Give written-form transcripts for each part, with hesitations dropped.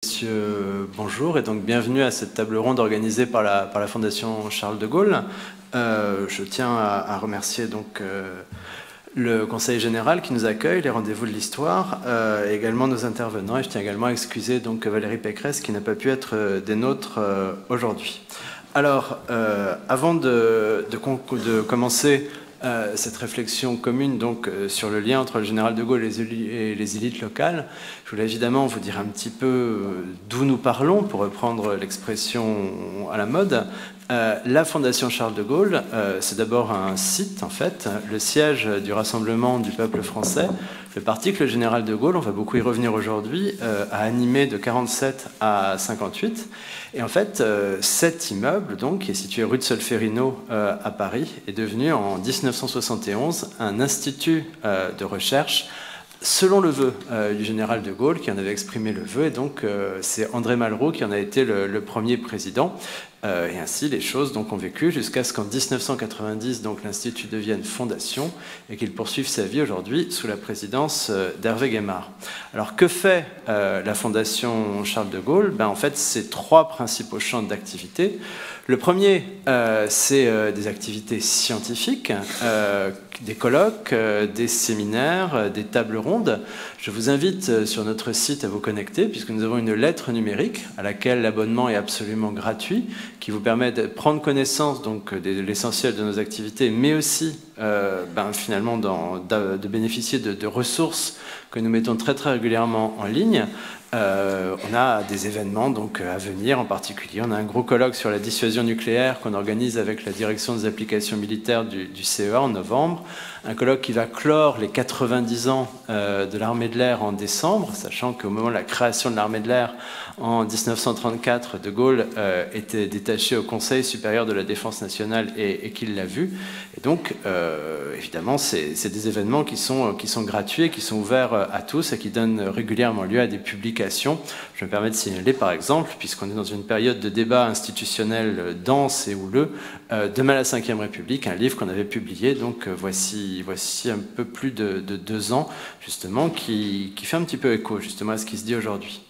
Messieurs, bonjour et donc bienvenue à cette table ronde organisée par la Fondation Charles de Gaulle. Je tiens à remercier donc le Conseil général qui nous accueille, les rendez-vous de l'histoire, et également nos intervenants. Et je tiens également à excuser donc Valérie Pécresse qui n'a pas pu être des nôtres aujourd'hui. Alors, avant de commencer cette réflexion commune donc, sur le lien entre le général de Gaulle et les élites locales, je voulais évidemment vous dire un petit peu d'où nous parlons, pour reprendre l'expression à la mode. La Fondation Charles de Gaulle, c'est d'abord un site, en fait, le siège du Rassemblement du peuple français, le parti que le général de Gaulle, on va beaucoup y revenir aujourd'hui, a animé de 47 à 58. Et en fait, cet immeuble, donc, qui est situé rue de Solferino à Paris, est devenu en 1971 un institut de recherche selon le vœu du général de Gaulle, qui en avait exprimé le vœu, et donc c'est André Malraux qui en a été le premier président. Et ainsi, les choses donc, ont vécu jusqu'à ce qu'en 1990, l'Institut devienne fondation et qu'il poursuive sa vie aujourd'hui sous la présidence d'Hervé Guémard. Alors, que fait la Fondation Charles de Gaulle? En fait, c'est trois principaux champs d'activité. Le premier, c'est des activités scientifiques, des colloques, des séminaires, des tables rondes. Je vous invite sur notre site à vous connecter, puisque nous avons une lettre numérique à laquelle l'abonnement est absolument gratuit, qui vous permet de prendre connaissance donc, de l'essentiel de nos activités, mais aussi finalement de bénéficier de ressources que nous mettons très très régulièrement en ligne. On a des événements donc, à venir, en particulier. On a un gros colloque sur la dissuasion nucléaire qu'on organise avec la direction des applications militaires du CEA en novembre. Un colloque qui va clore les 90 ans de l'armée de l'air en décembre, sachant qu'au moment de la création de l'armée de l'air, en 1934, de Gaulle était détaché au Conseil supérieur de la défense nationale et qu'il l'a vu. Et donc, évidemment, c'est des événements qui sont gratuits, qui sont ouverts à tous et qui donnent régulièrement lieu à des publications. Je me permets de signaler, par exemple, puisqu'on est dans une période de débat institutionnel dense et houleux, Demain la Ve République, un livre qu'on avait publié, donc voici un peu plus de 2 ans, justement, qui fait un petit peu écho, justement, à ce qui se dit aujourd'hui.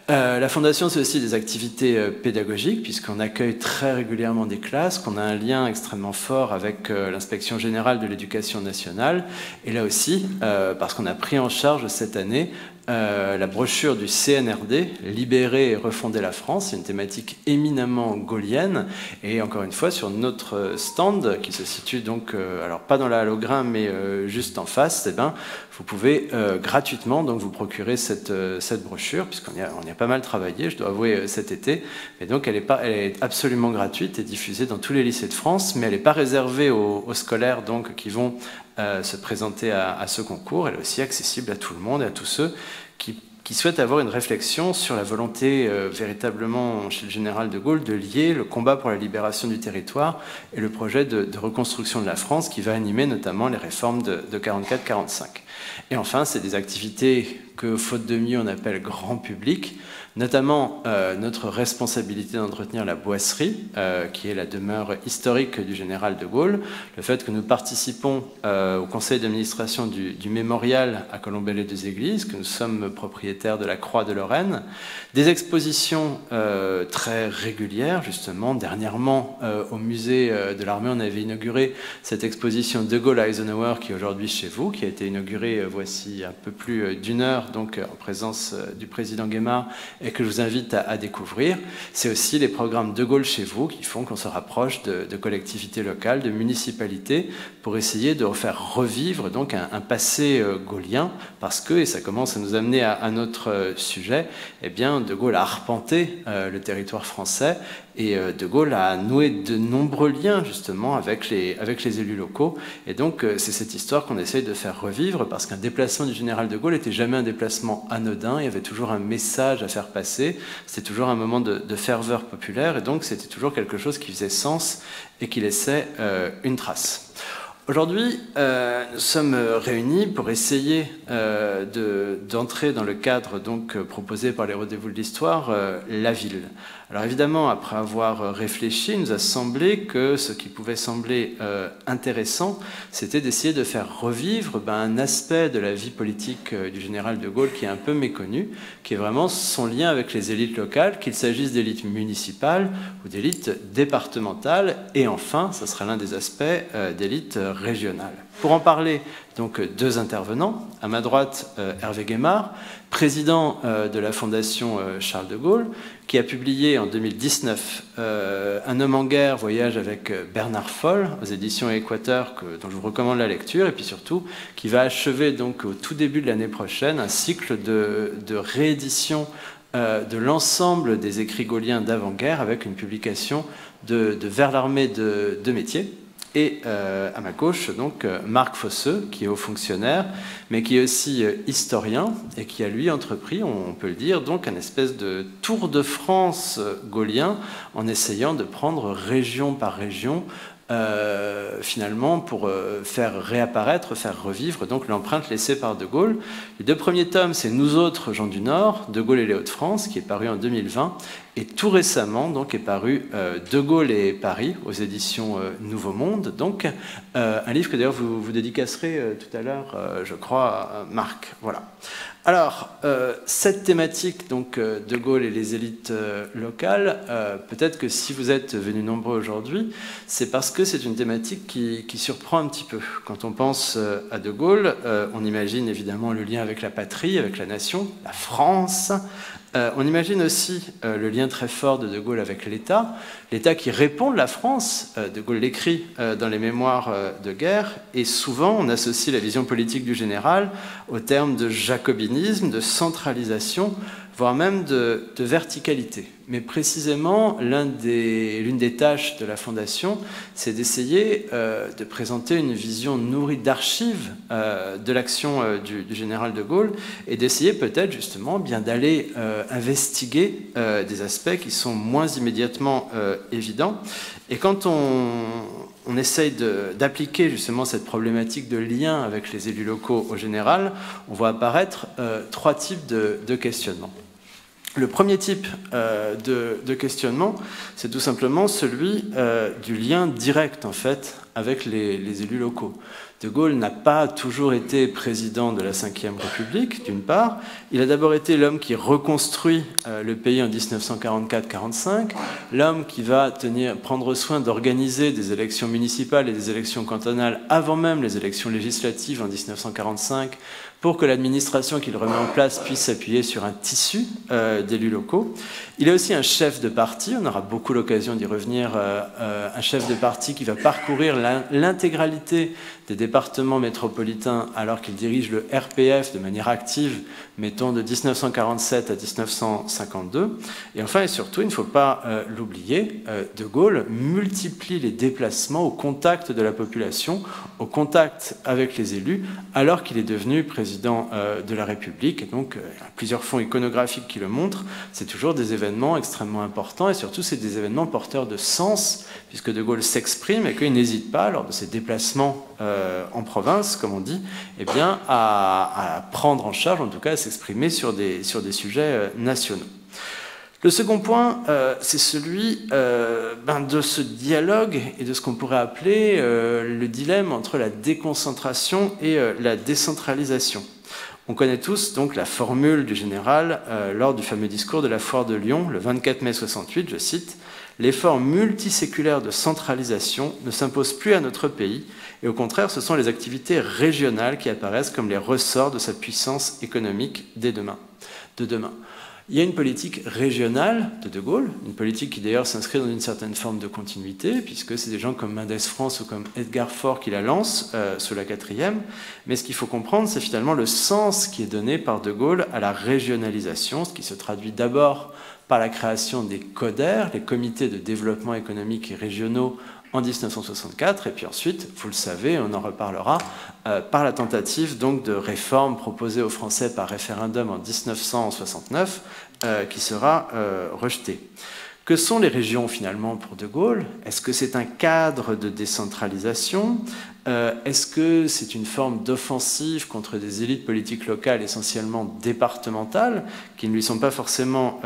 La Fondation, c'est aussi des activités pédagogiques, puisqu'on accueille très régulièrement des classes, qu'on a un lien extrêmement fort avec l'Inspection générale de l'éducation nationale, et là aussi, parce qu'on a pris en charge cette année la brochure du CNRD, Libérer et refonder la France, c'est une thématique éminemment gaulienne, et encore une fois, sur notre stand, qui se situe donc, alors pas dans la hologramme, mais juste en face, vous pouvez gratuitement donc, vous procurer cette brochure, puisqu'on y a pas mal travaillé, je dois avouer, cet été, et donc elle est absolument gratuite et diffusée dans tous les lycées de France, mais elle n'est pas réservée aux scolaires donc, qui vont se présenter à ce concours. Elle est aussi accessible à tout le monde et à tous ceux qui souhaitent avoir une réflexion sur la volonté véritablement chez le général de Gaulle de lier le combat pour la libération du territoire et le projet de reconstruction de la France qui va animer notamment les réformes de 44-45. Et enfin, c'est des activités que, faute de mieux, on appelle grand public, notamment notre responsabilité d'entretenir la boisserie, qui est la demeure historique du général de Gaulle, le fait que nous participons au conseil d'administration du mémorial à Colombey-les-Deux-Églises, que nous sommes propriétaires de la Croix de Lorraine, des expositions très régulières, justement. Dernièrement, au musée de l'armée, on avait inauguré cette exposition De Gaulle à Eisenhower, qui est aujourd'hui chez vous, qui a été inaugurée voici un peu plus d'1 heure, donc en présence du président Guémard, et que je vous invite à découvrir. C'est aussi les programmes De Gaulle chez vous qui font qu'on se rapproche de collectivités locales, de municipalités, pour essayer de faire revivre donc un passé gaullien, parce que, et ça commence à nous amener à notre sujet, eh bien, De Gaulle a arpenté le territoire français, et De Gaulle a noué de nombreux liens justement avec les élus locaux. Et donc c'est cette histoire qu'on essaye de faire revivre, parce qu'un déplacement du général de Gaulle n'était jamais un déplacement anodin, il y avait toujours un message à faire passer, c'était toujours un moment de ferveur populaire, et donc c'était toujours quelque chose qui faisait sens et qui laissait une trace. Aujourd'hui, nous sommes réunis pour essayer d'entrer dans le cadre donc proposé par les Rendez-vous de l'Histoire, la ville. Alors évidemment, après avoir réfléchi, il nous a semblé que ce qui pouvait sembler intéressant, c'était d'essayer de faire revivre un aspect de la vie politique du général de Gaulle qui est un peu méconnu, qui est vraiment son lien avec les élites locales, qu'il s'agisse d'élites municipales ou d'élites départementales, et enfin, ce sera l'un des aspects d'élites régionales. Pour en parler, donc deux intervenants. À ma droite, Hervé Guémard, président de la Fondation Charles de Gaulle, qui a publié en 2019 Un homme en guerre, voyage avec Bernard Foll aux éditions Équateur, dont je vous recommande la lecture, et puis surtout qui va achever donc au tout début de l'année prochaine un cycle de réédition de l'ensemble des écrits gaulliens d'avant-guerre avec une publication de Vers l'armée de métier. Et à ma gauche, donc, Marc Fosseux, qui est haut fonctionnaire, mais qui est aussi historien, et qui a, lui, entrepris, on peut le dire, donc un espèce de tour de France gaullien, en essayant de prendre région par région, finalement, pour faire réapparaître, faire revivre donc l'empreinte laissée par De Gaulle. Les deux premiers tomes, c'est Nous autres, gens du Nord, De Gaulle et les Hauts-de-France, qui est paru en 2020, et tout récemment donc est paru De Gaulle et Paris aux éditions Nouveau Monde, donc un livre que d'ailleurs vous dédicacerez tout à l'heure, je crois, Marc. Voilà. Alors, cette thématique, donc, De Gaulle et les élites locales, peut-être que si vous êtes venus nombreux aujourd'hui, c'est parce que c'est une thématique qui surprend un petit peu. Quand on pense à De Gaulle, on imagine évidemment le lien avec la patrie, avec la nation, la France. On imagine aussi le lien très fort de Gaulle avec l'État, l'État qui répond de la France. De Gaulle l'écrit dans les mémoires de guerre, et souvent on associe la vision politique du général au terme de jacobinisme, de centralisation, voire même de verticalité. Mais précisément, l'une des tâches de la Fondation, c'est d'essayer de présenter une vision nourrie d'archives de l'action du général de Gaulle, et d'essayer peut-être justement bien d'aller investiguer des aspects qui sont moins immédiatement évidents. Et quand on essaye d'appliquer justement cette problématique de lien avec les élus locaux au général, on voit apparaître trois types de questionnements. Le premier type de questionnement, c'est tout simplement celui du lien direct, en fait, avec les élus locaux. De Gaulle n'a pas toujours été président de la Ve République, d'une part. Il a d'abord été l'homme qui reconstruit le pays en 1944-45, l'homme qui va prendre soin d'organiser des élections municipales et des élections cantonales avant même les élections législatives en 1945, pour que l'administration qu'il remet en place puisse s'appuyer sur un tissu d'élus locaux. Il est aussi un chef de parti, on aura beaucoup l'occasion d'y revenir, un chef de parti qui va parcourir l'intégralité des départements métropolitains alors qu'il dirige le RPF de manière active, mettons de 1947 à 1952. Et enfin et surtout, il ne faut pas l'oublier, De Gaulle multiplie les déplacements au contact de la population, au contact avec les élus, alors qu'il est devenu président de la République. Et donc, il y a plusieurs fonds iconographiques qui le montrent. C'est toujours des événements extrêmement importants, et surtout, c'est des événements porteurs de sens, puisque De Gaulle s'exprime et qu'il n'hésite pas, lors de ses déplacements en province, comme on dit, eh bien, à prendre en charge, en tout cas à s'exprimer sur des sujets nationaux. Le second point, c'est celui de ce dialogue et de ce qu'on pourrait appeler le dilemme entre la déconcentration et la décentralisation. On connaît tous donc la formule du général lors du fameux discours de la Foire de Lyon, le 24 mai 68, je cite, « L'effort multiséculaire de centralisation ne s'impose plus à notre pays, et au contraire, ce sont les activités régionales qui apparaissent comme les ressorts de sa puissance économique de demain. » Il y a une politique régionale de Gaulle, une politique qui d'ailleurs s'inscrit dans une certaine forme de continuité, puisque c'est des gens comme Mendès France ou comme Edgar Faure qui la lancent sous la 4e. Mais ce qu'il faut comprendre, c'est finalement le sens qui est donné par De Gaulle à la régionalisation, ce qui se traduit d'abord par la création des CODER, les comités de développement économique et régionaux, en 1964, et puis ensuite, vous le savez, on en reparlera, par la tentative donc de réforme proposée aux Français par référendum en 1969, qui sera rejetée. Que sont les régions finalement pour De Gaulle? Est-ce que c'est un cadre de décentralisation? Est-ce que c'est une forme d'offensive contre des élites politiques locales essentiellement départementales qui ne lui sont pas forcément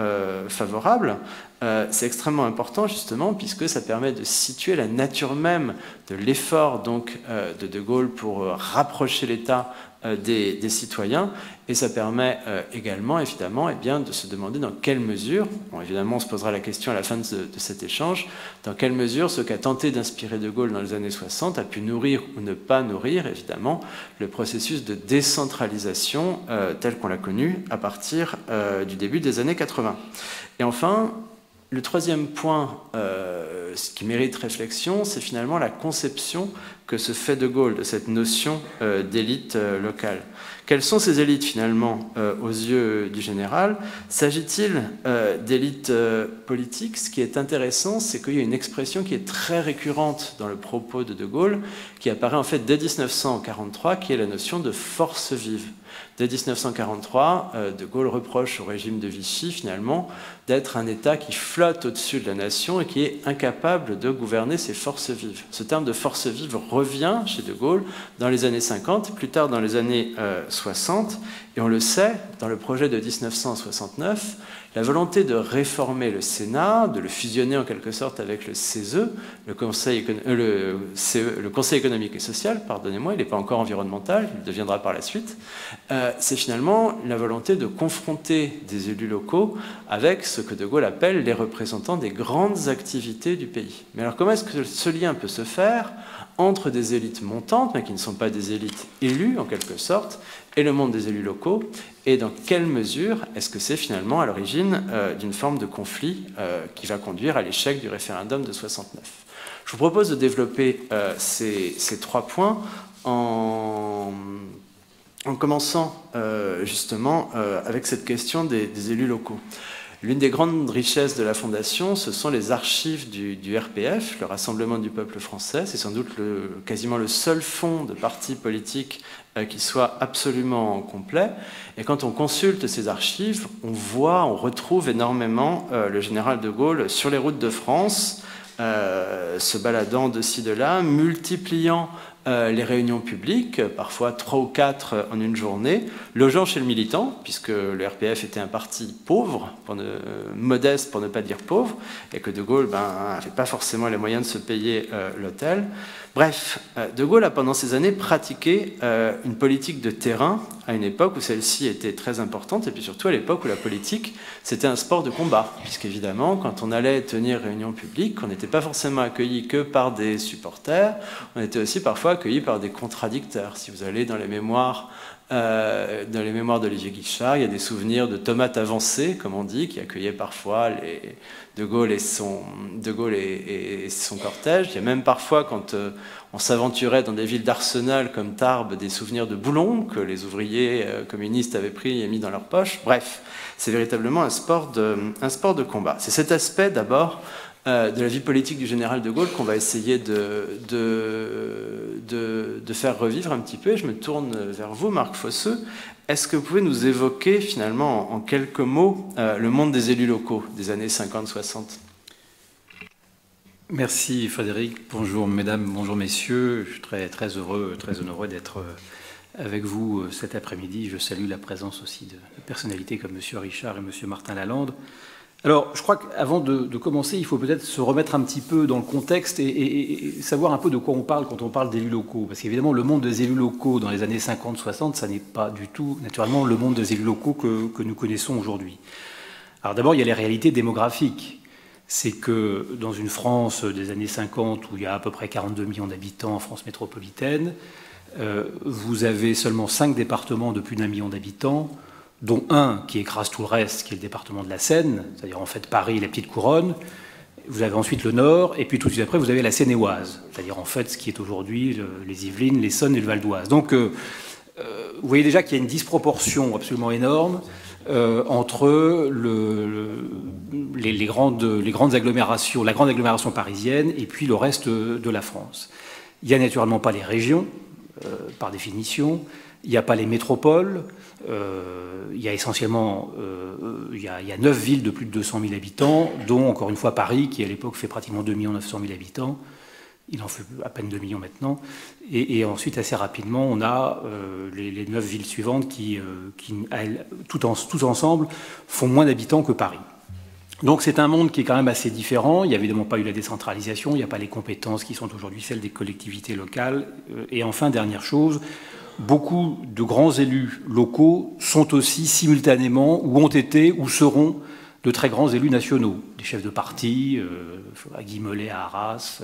favorables? C'est extrêmement important justement puisque ça permet de situer la nature même de l'effort donc de Gaulle pour rapprocher l'État des citoyens, et ça permet également évidemment de se demander dans quelle mesure, bon, évidemment on se posera la question à la fin de cet échange, dans quelle mesure ce qu'a tenté d'inspirer De Gaulle dans les années 60 a pu nourrir ou ne pas nourrir évidemment le processus de décentralisation tel qu'on l'a connu à partir du début des années 80. Et enfin, le troisième point ce qui mérite réflexion, c'est finalement la conception que se fait De Gaulle de cette notion d'élite locale. Quelles sont ces élites finalement aux yeux du général? S'agit-il d'élites politiques? Ce qui est intéressant, c'est qu'il y a une expression qui est très récurrente dans le propos de Gaulle, qui apparaît en fait dès 1943, qui est la notion de force vive. Dès 1943, De Gaulle reproche au régime de Vichy, finalement, d'être un État qui flotte au-dessus de la nation et qui est incapable de gouverner ses forces vives. Ce terme de force vive revient chez De Gaulle dans les années 50, plus tard dans les années 60, et on le sait, dans le projet de 1969, la volonté de réformer le Sénat, de le fusionner en quelque sorte avec le CESE, le Conseil économique et social, pardonnez-moi, il n'est pas encore environnemental, il le deviendra par la suite, c'est finalement la volonté de confronter des élus locaux avec ce que De Gaulle appelle les représentants des grandes activités du pays. Mais alors comment est-ce que ce lien peut se faire entre des élites montantes, mais qui ne sont pas des élites élues en quelque sorte, et le monde des élus locaux, et dans quelle mesure est-ce que c'est finalement à l'origine d'une forme de conflit qui va conduire à l'échec du référendum de 69. Je vous propose de développer ces trois points en commençant justement avec cette question des élus locaux. L'une des grandes richesses de la Fondation, ce sont les archives du RPF, le Rassemblement du peuple français. C'est sans doute quasiment le seul fonds de parti politique qui soit absolument complet. Et quand on consulte ces archives, on retrouve énormément le général de Gaulle sur les routes de France, se baladant de ci, de là, multipliant les réunions publiques, parfois 3 ou 4 en une journée, logeant chez le militant, puisque le RPF était un parti pauvre, modeste pour ne pas dire pauvre, et que De Gaulle n'avait pas forcément les moyens de se payer l'hôtel. Bref, De Gaulle a pendant ces années pratiqué une politique de terrain à une époque où celle-ci était très importante, et puis surtout à l'époque où la politique, c'était un sport de combat, puisqu'évidemment, quand on allait tenir réunion publique, on n'était pas forcément accueilli que par des supporters, on était aussi parfois accueilli par des contradicteurs. Si vous allez dans les mémoires d'Olivier Guichard, il y a des souvenirs de tomates avancées, comme on dit, qui accueillaient parfois De Gaulle et son cortège. Il y a même parfois, quand on s'aventurait dans des villes d'arsenal comme Tarbes, des souvenirs de boulons que les ouvriers communistes avaient pris et mis dans leur poche. Bref, c'est véritablement un sport de combat. C'est cet aspect d'abord de la vie politique du général de Gaulle qu'on va essayer de faire revivre un petit peu. Et je me tourne vers vous, Marc Fosseux. Est-ce que vous pouvez nous évoquer finalement en quelques mots le monde des élus locaux des années 50-60 ? Merci Frédéric. Bonjour mesdames, bonjour messieurs. Je suis très heureux, très honoré d'être avec vous cet après-midi. Je salue la présence aussi de personnalités comme M. Richard et M. Martin Lalande. Alors, je crois qu'avant de commencer, il faut peut-être se remettre un petit peu dans le contexte et savoir un peu de quoi on parle quand on parle d'élus locaux. Parce qu'évidemment, le monde des élus locaux dans les années 50-60, ça n'est pas du tout, naturellement, le monde des élus locaux que nous connaissons aujourd'hui. Alors d'abord, il y a les réalités démographiques. C'est que dans une France des années 50, où il y a à peu près 42 millions d'habitants en France métropolitaine, vous avez seulement 5 départements de plus d'1 million d'habitants, dont un qui écrase tout le reste, qui est le département de la Seine, c'est-à-dire en fait Paris et la Petite Couronne. Vous avez ensuite le Nord, et puis tout de suite après, vous avez la Seine-et-Oise, c'est-à-dire en fait ce qui est aujourd'hui les Yvelines, l'Essonne et le Val d'Oise. Donc vous voyez déjà qu'il y a une disproportion absolument énorme entre les grandes agglomérations, la grande agglomération parisienne et puis le reste de la France. Il n'y a naturellement pas les régions, par définition. Il n'y a pas les métropoles, il y a essentiellement il y a 9 villes de plus de 200 000 habitants, dont, encore une fois, Paris, qui à l'époque fait pratiquement 2 900 000 habitants. Il en fait à peine 2 millions maintenant. Et ensuite, assez rapidement, on a les 9 villes suivantes qui tout ensemble, font moins d'habitants que Paris. Donc c'est un monde qui est quand même assez différent. Il n'y a évidemment pas eu la décentralisation, il n'y a pas les compétences qui sont aujourd'hui celles des collectivités locales. Et enfin, dernière chose, beaucoup de grands élus locaux sont aussi simultanément, ou ont été, ou seront, de très grands élus nationaux, des chefs de parti, à Guy Mollet à Arras,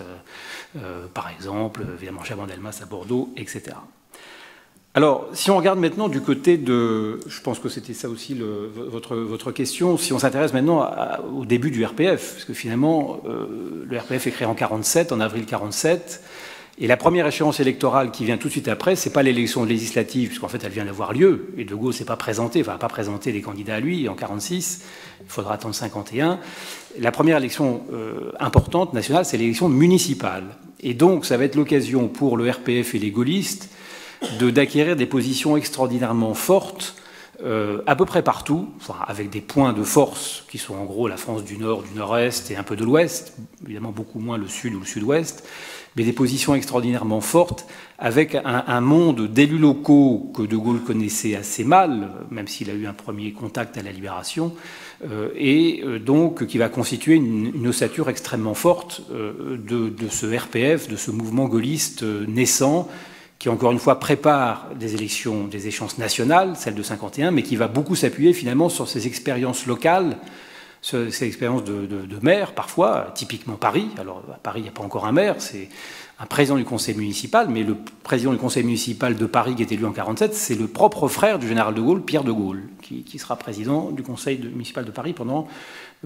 par exemple, évidemment Chaban-Delmas à Bordeaux, etc. Alors, si on regarde maintenant du côté de... Je pense que c'était ça aussi votre question. Si on s'intéresse maintenant au début du RPF, parce que finalement, le RPF est créé en 47, en avril 47, et la première échéance électorale qui vient tout de suite après, c'est pas l'élection législative, puisqu'en fait elle vient d'avoir lieu, et De Gaulle s'est pas présenté, enfin n'a pas présenté des candidats à lui en 46, il faudra attendre 51. La première élection importante nationale, c'est l'élection municipale. Et donc ça va être l'occasion pour le RPF et les gaullistes d'acquérir des positions extraordinairement fortes à peu près partout, enfin, avec des points de force qui sont en gros la France du Nord, du Nord-Est et un peu de l'Ouest, évidemment beaucoup moins le Sud ou le Sud-Ouest, mais des positions extraordinairement fortes, avec un monde d'élus locaux que De Gaulle connaissait assez mal, même s'il a eu un premier contact à la Libération, et donc qui va constituer une ossature extrêmement forte de ce RPF, de ce mouvement gaulliste naissant, qui encore une fois prépare des élections, des échéances nationales, celles de 51, mais qui va beaucoup s'appuyer finalement sur ces expériences locales, ces expériences de maire parfois, typiquement Paris. Alors à Paris, il n'y a pas encore un maire, c'est un président du conseil municipal, mais le président du conseil municipal de Paris qui est élu en 47, c'est le propre frère du général de Gaulle, Pierre de Gaulle, qui sera président du conseil municipal de Paris pendant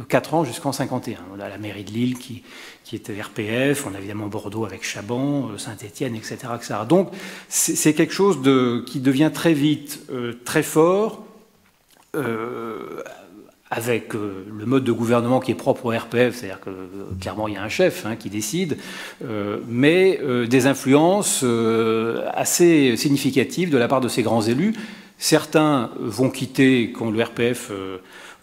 4 ans jusqu'en 51. On a la mairie de Lille qui était RPF, on a évidemment Bordeaux avec Chaban, Saint-Étienne, etc., etc. Donc c'est quelque chose qui devient très vite très fort, avec le mode de gouvernement qui est propre au RPF, c'est-à-dire que clairement il y a un chef qui décide, mais des influences assez significatives de la part de ces grands élus. Certains vont quitter quand le RPF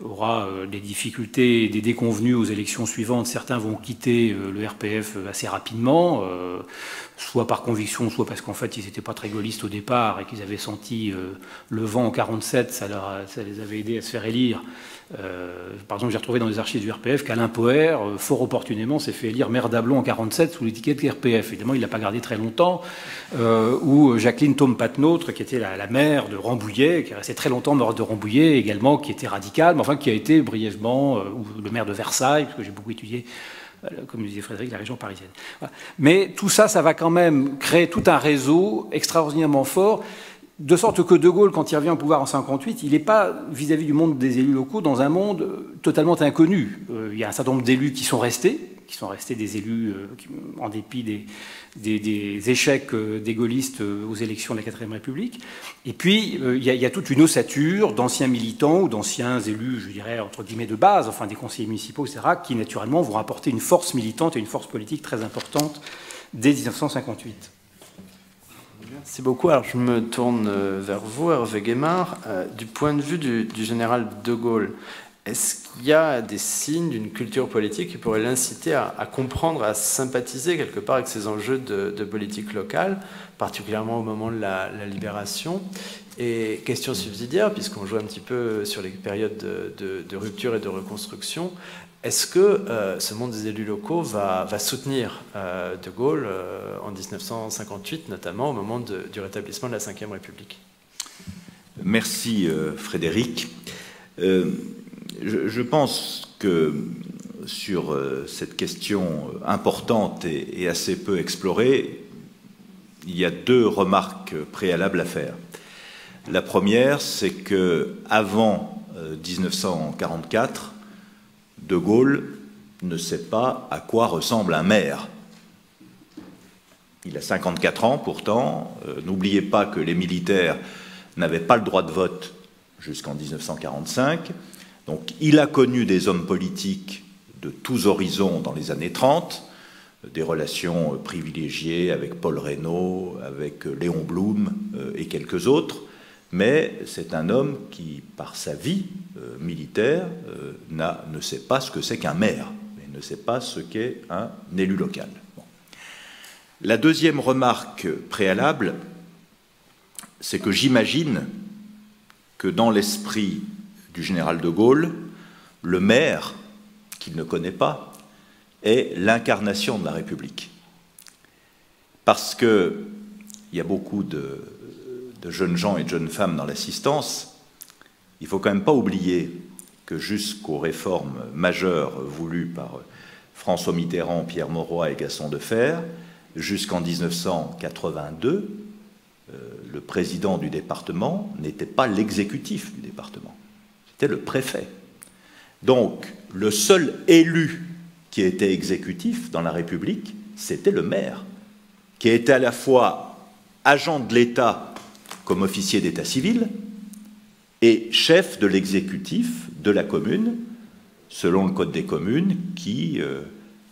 aura des difficultés, des déconvenues aux élections suivantes. Certains vont quitter le RPF assez rapidement, soit par conviction, soit parce qu'en fait ils n'étaient pas très gaullistes au départ et qu'ils avaient senti le vent en 47, ça les avait aidés à se faire élire. Par exemple, j'ai retrouvé dans les archives du RPF qu'Alain Poher, fort opportunément, s'est fait élire maire d'Ablon en 47 sous l'étiquette RPF. Évidemment, il ne l'a pas gardé très longtemps. Ou Jacqueline Thome-Patnautre, qui était la maire de Rambouillet, qui est restée très longtemps maire de Rambouillet également, qui était radicale, mais enfin qui a été brièvement, ou le maire de Versailles, parce que j'ai beaucoup étudié, comme disait Frédéric, la région parisienne. Voilà. Mais tout ça, ça va quand même créer tout un réseau extraordinairement fort. De sorte que De Gaulle, quand il revient au pouvoir en 58, il n'est pas, vis-à-vis du monde des élus locaux, dans un monde totalement inconnu. Il y a un certain nombre d'élus qui sont restés des élus en dépit des échecs des gaullistes aux élections de la 4ème République. Et puis, il y a toute une ossature d'anciens militants ou d'anciens élus, je dirais, entre guillemets, de base, enfin des conseillers municipaux, etc., qui, naturellement, vont apporter une force militante et une force politique très importante dès 1958. Merci beaucoup. Alors, je me tourne vers vous, Hervé Guémard. Du point de vue du général de Gaulle, est-ce qu'il y a des signes d'une culture politique qui pourrait l'inciter à comprendre, à sympathiser quelque part avec ces enjeux de politique locale, particulièrement au moment de la Libération? Et question subsidiaire, puisqu'on joue un petit peu sur les périodes de rupture et de reconstruction, est-ce que ce monde des élus locaux va soutenir De Gaulle en 1958, notamment au moment du rétablissement de la Ve République? Merci Frédéric. Je pense que sur cette question importante et assez peu explorée, il y a 2 remarques préalables à faire. La première, c'est qu'avant 1944, De Gaulle ne sait pas à quoi ressemble un maire. Il a 54 ans pourtant. N'oubliez pas que les militaires n'avaient pas le droit de vote jusqu'en 1945. Donc il a connu des hommes politiques de tous horizons dans les années 30, des relations privilégiées avec Paul Reynaud, avec Léon Blum et quelques autres. Mais c'est un homme qui, par sa vie militaire, ne sait pas ce que c'est qu'un maire, et ne sait pas ce qu'est un élu local. Bon. La deuxième remarque préalable, c'est que j'imagine que dans l'esprit du général de Gaulle, le maire, qu'il ne connaît pas, est l'incarnation de la République. Parce qu'il y a beaucoup de jeunes gens et de jeunes femmes dans l'assistance, il ne faut quand même pas oublier que jusqu'aux réformes majeures voulues par François Mitterrand, Pierre Mauroy et Gaston Defferre, jusqu'en 1982, le président du département n'était pas l'exécutif du département, c'était le préfet. Donc, le seul élu qui était exécutif dans la République, c'était le maire, qui était à la fois agent de l'État comme officier d'état civil et chef de l'exécutif de la commune, selon le Code des communes, qui,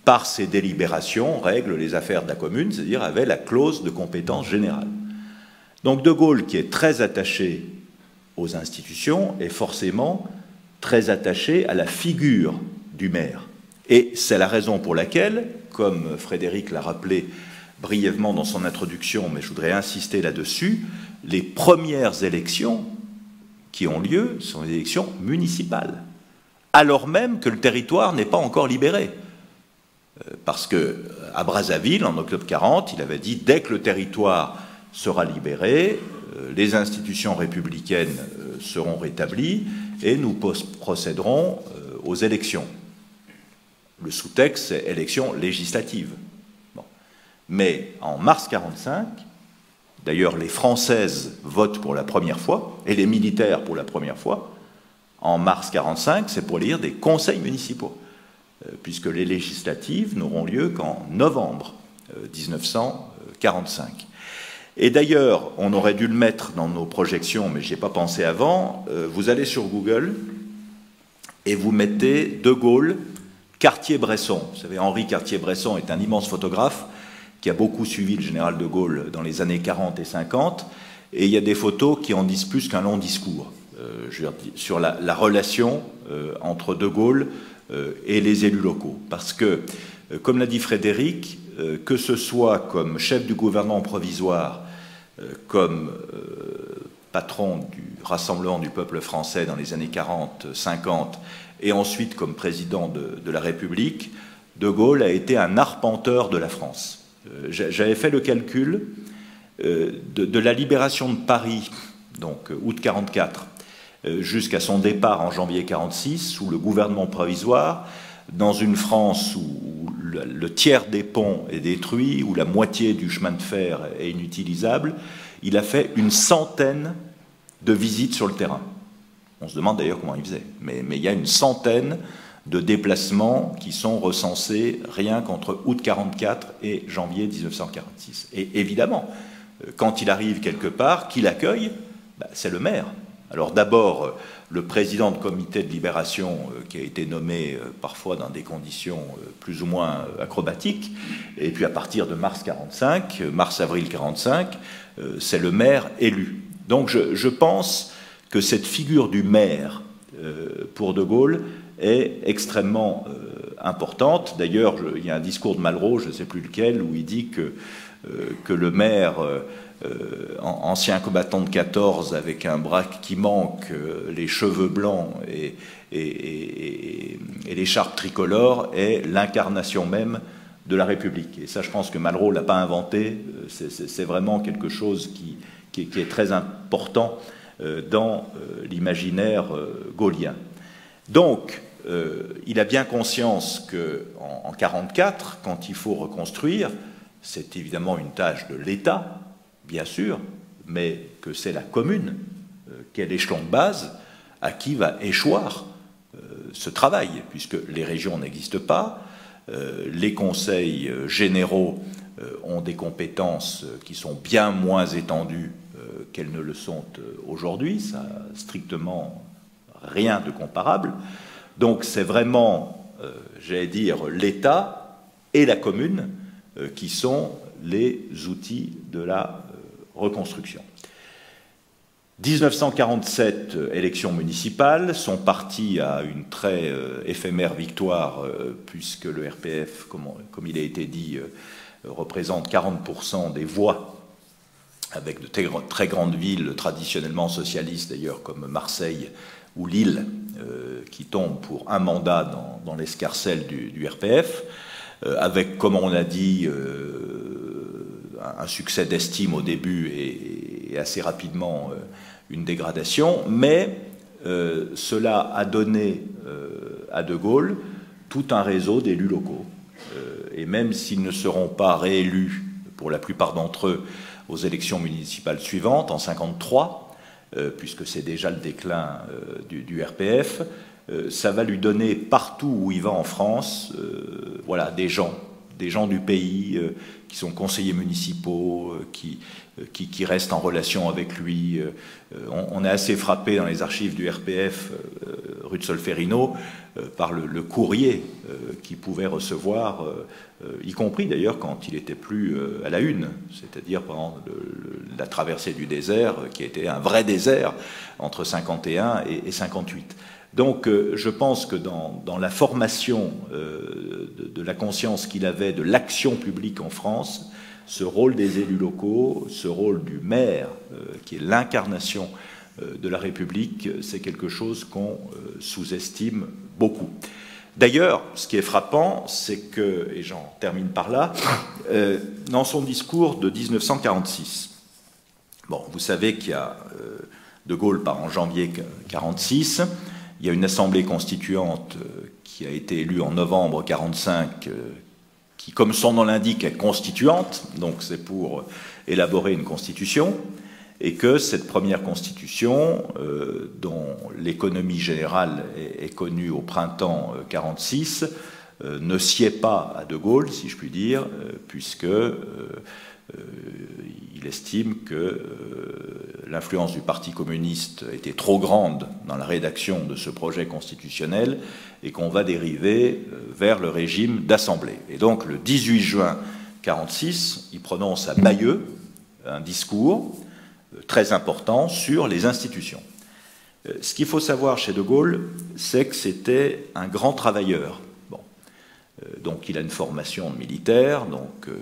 par ses délibérations, règle les affaires de la commune, c'est-à-dire avait la clause de compétence générale. Donc De Gaulle, qui est très attaché aux institutions, est forcément très attaché à la figure du maire. Et c'est la raison pour laquelle, comme Frédéric l'a rappelé brièvement dans son introduction, mais je voudrais insister là-dessus, les premières élections qui ont lieu sont des élections municipales, alors même que le territoire n'est pas encore libéré. Parce qu'à Brazzaville, en octobre 1940, il avait dit « dès que le territoire sera libéré, les institutions républicaines seront rétablies et nous procéderons aux élections ». Le sous-texte, c'est élections législatives. Bon. Mais en mars 1945, d'ailleurs les Françaises votent pour la première fois, et les militaires pour la première fois, en mars 1945, c'est pour élire des conseils municipaux, puisque les législatives n'auront lieu qu'en novembre 1945. Et d'ailleurs, on aurait dû le mettre dans nos projections, mais je n'y ai pas pensé avant, vous allez sur Google et vous mettez De Gaulle, Cartier-Bresson. Vous savez, Henri Cartier-Bresson est un immense photographe qui a beaucoup suivi le général de Gaulle dans les années 40 et 50, et il y a des photos qui en disent plus qu'un long discours sur la relation entre De Gaulle et les élus locaux. Parce que, comme l'a dit Frédéric, que ce soit comme chef du gouvernement provisoire, comme patron du Rassemblement du peuple français dans les années 40-50, et ensuite comme président de la République, De Gaulle a été un arpenteur de la France. J'avais fait le calcul de la libération de Paris, donc août 1944, jusqu'à son départ en janvier 1946, sous le gouvernement provisoire, dans une France où le tiers des ponts est détruit, où la moitié du chemin de fer est inutilisable. Il a fait une centaine de visites sur le terrain. On se demande d'ailleurs comment il faisait. Mais il y a une centaine de déplacements qui sont recensés rien qu'entre août 1944 et janvier 1946. Et évidemment, quand il arrive quelque part, qui l'accueille, c'est le maire. Alors d'abord, le président de comité de libération qui a été nommé parfois dans des conditions plus ou moins acrobatiques, et puis à partir de mars-avril 1945, c'est le maire élu. Donc je pense que cette figure du maire pour De Gaulle est extrêmement importante. D'ailleurs, il y a un discours de Malraux, je ne sais plus lequel, où il dit que le maire, ancien combattant de 14 avec un bras qui manque, les cheveux blancs et l'écharpe tricolore, est l'incarnation même de la République. Et ça, je pense que Malraux ne l'a pas inventé, c'est vraiment quelque chose qui est très important dans l'imaginaire gaullien. Donc, il a bien conscience qu'en 1944, quand il faut reconstruire, c'est évidemment une tâche de l'État, bien sûr, mais que c'est la commune, qu'est l'échelon de base, à qui va échoir ce travail, puisque les régions n'existent pas, les conseils généraux ont des compétences qui sont bien moins étendues qu'elles ne le sont aujourd'hui, ça n'a strictement rien de comparable. Donc c'est vraiment, j'allais dire, l'État et la commune qui sont les outils de la reconstruction. 1947, élections municipales, son parti a une très éphémère victoire, puisque le RPF, comme il a été dit, représente 40% des voix, avec de très grandes villes traditionnellement socialistes d'ailleurs, comme Marseille ou Lille, qui tombent pour un mandat dans l'escarcelle du RPF, avec, comme on a dit, un succès d'estime au début et assez rapidement une dégradation, mais cela a donné à De Gaulle tout un réseau d'élus locaux. Et même s'ils ne seront pas réélus, pour la plupart d'entre eux, aux élections municipales suivantes, en 1953, puisque c'est déjà le déclin du RPF, ça va lui donner partout où il va en France, voilà, des gens du pays qui sont conseillers municipaux, qui restent en relation avec lui. On est assez frappé dans les archives du RPF, rue de Solferino, par le courrier qu'il pouvait recevoir, y compris d'ailleurs quand il n'était plus à la une, c'est-à-dire pendant la traversée du désert, qui était un vrai désert entre 51 et 58. Donc je pense que dans la formation de la conscience qu'il avait de l'action publique en France, ce rôle des élus locaux, ce rôle du maire, qui est l'incarnation de la République, c'est quelque chose qu'on sous-estime beaucoup. D'ailleurs, ce qui est frappant, c'est que, et j'en termine par là, dans son discours de 1946, bon, vous savez qu'il y a De Gaulle part en janvier 1946, il y a une assemblée constituante qui a été élue en novembre 1945, qui, comme son nom l'indique, est constituante, donc c'est pour élaborer une constitution, et que cette première constitution, dont l'économie générale est connue au printemps 1946, ne sied pas à De Gaulle, si je puis dire, puisque il estime que l'influence du Parti communiste était trop grande dans la rédaction de ce projet constitutionnel et qu'on va dériver vers le régime d'assemblée. Et donc, le 18 juin 1946, il prononce à Bayeux un discours très important sur les institutions. Ce qu'il faut savoir chez De Gaulle, c'est que c'était un grand travailleur. Bon. Donc il a une formation de militaire,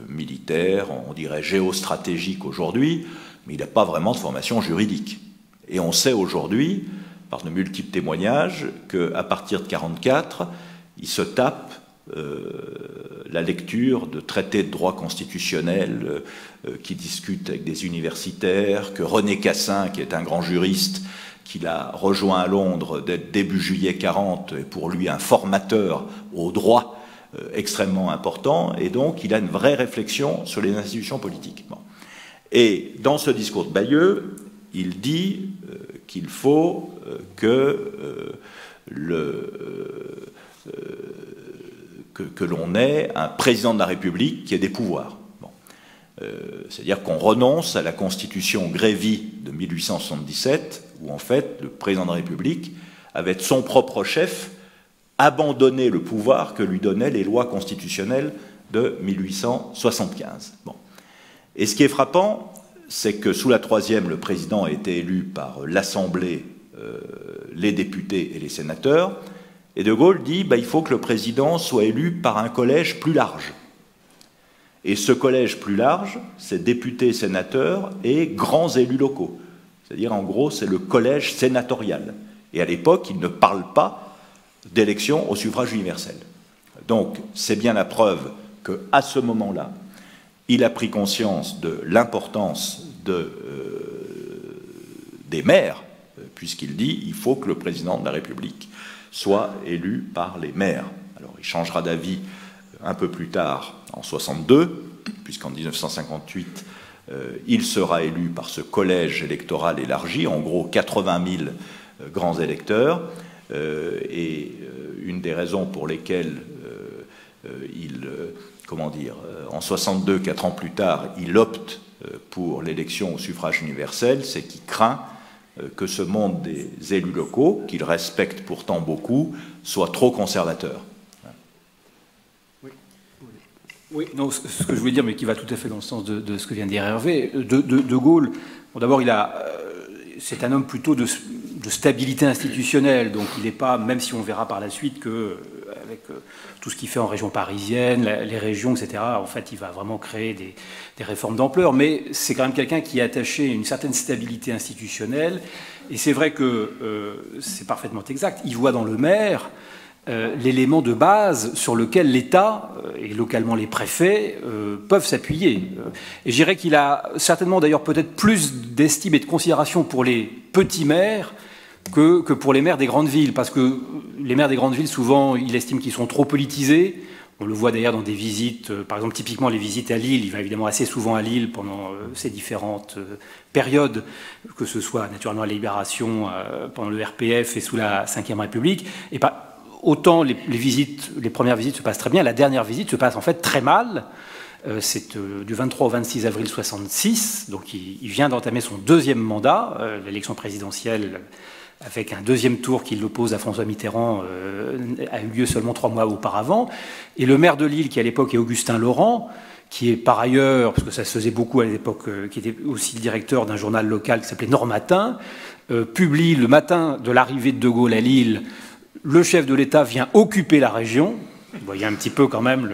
militaire, on dirait géostratégique aujourd'hui, mais il n'a pas vraiment de formation juridique. Et on sait aujourd'hui, par de multiples témoignages, qu'à partir de 1944, il se tape la lecture de traités de droit constitutionnel qui discutent avec des universitaires, que René Cassin, qui est un grand juriste, qu'il a rejoint à Londres début juillet 40, est pour lui un formateur au droit extrêmement important, et donc il a une vraie réflexion sur les institutions politiques. Bon. Et dans ce discours de Bayeux, il dit qu'il faut que l'on ait un président de la République qui ait des pouvoirs. Bon. C'est-à-dire qu'on renonce à la constitution Grévy de 1877, où en fait le président de la République avait son propre chef abandonné le pouvoir que lui donnaient les lois constitutionnelles de 1875. Bon. Et ce qui est frappant, c'est que sous la troisième, le président a été élu par l'Assemblée, les députés et les sénateurs. Et De Gaulle dit il faut que le président soit élu par un collège plus large. Et ce collège plus large, c'est députés, sénateurs et grands élus locaux. C'est-à-dire, en gros, c'est le collège sénatorial. Et à l'époque, il ne parle pas d'élection au suffrage universel. Donc, c'est bien la preuve qu'à ce moment-là, il a pris conscience de l'importance des maires, puisqu'il dit il faut que le président de la République soit élu par les maires. Alors il changera d'avis un peu plus tard, en 1962, puisqu'en 1958, il sera élu par ce collège électoral élargi, en gros 80 000 grands électeurs, et une des raisons pour lesquelles en 62, 4 ans plus tard, il opte pour l'élection au suffrage universel, c'est qu'il craint que ce monde des élus locaux, qu'il respecte pourtant beaucoup, soit trop conservateur. Oui, non, ce que je voulais dire, mais qui va tout à fait dans le sens de ce que vient de dire Hervé, De Gaulle, bon, d'abord, c'est un homme plutôt de stabilité institutionnelle, donc il n'est pas, même si on verra par la suite que avec tout ce qu'il fait en région parisienne, les régions, etc. En fait, il va vraiment créer des réformes d'ampleur, mais c'est quand même quelqu'un qui est attaché à une certaine stabilité institutionnelle, et c'est vrai que c'est parfaitement exact. Il voit dans le maire l'élément de base sur lequel l'État, et localement les préfets, peuvent s'appuyer. Et je dirais qu'il a certainement d'ailleurs peut-être plus d'estime et de considération pour les petits maires que pour les maires des grandes villes, parce que les maires des grandes villes, souvent, il estime qu'ils sont trop politisés. On le voit d'ailleurs dans des visites, par exemple typiquement les visites à Lille. Il va évidemment assez souvent à Lille pendant ces différentes périodes, que ce soit naturellement à la Libération, pendant le RPF et sous la Ve République. Et autant les premières visites se passent très bien, la dernière visite se passe en fait très mal. C'est du 23 au 26 avril 1966, donc il vient d'entamer son deuxième mandat. L'élection présidentielle, avec un deuxième tour qui l'oppose à François Mitterrand, a eu lieu seulement 3 mois auparavant. Et le maire de Lille, qui à l'époque est Augustin Laurent, qui est par ailleurs, parce que ça se faisait beaucoup à l'époque, qui était aussi le directeur d'un journal local qui s'appelait Nord Matin, publie le matin de l'arrivée de Gaulle à Lille: le chef de l'État vient occuper la région. Vous voyez un petit peu quand même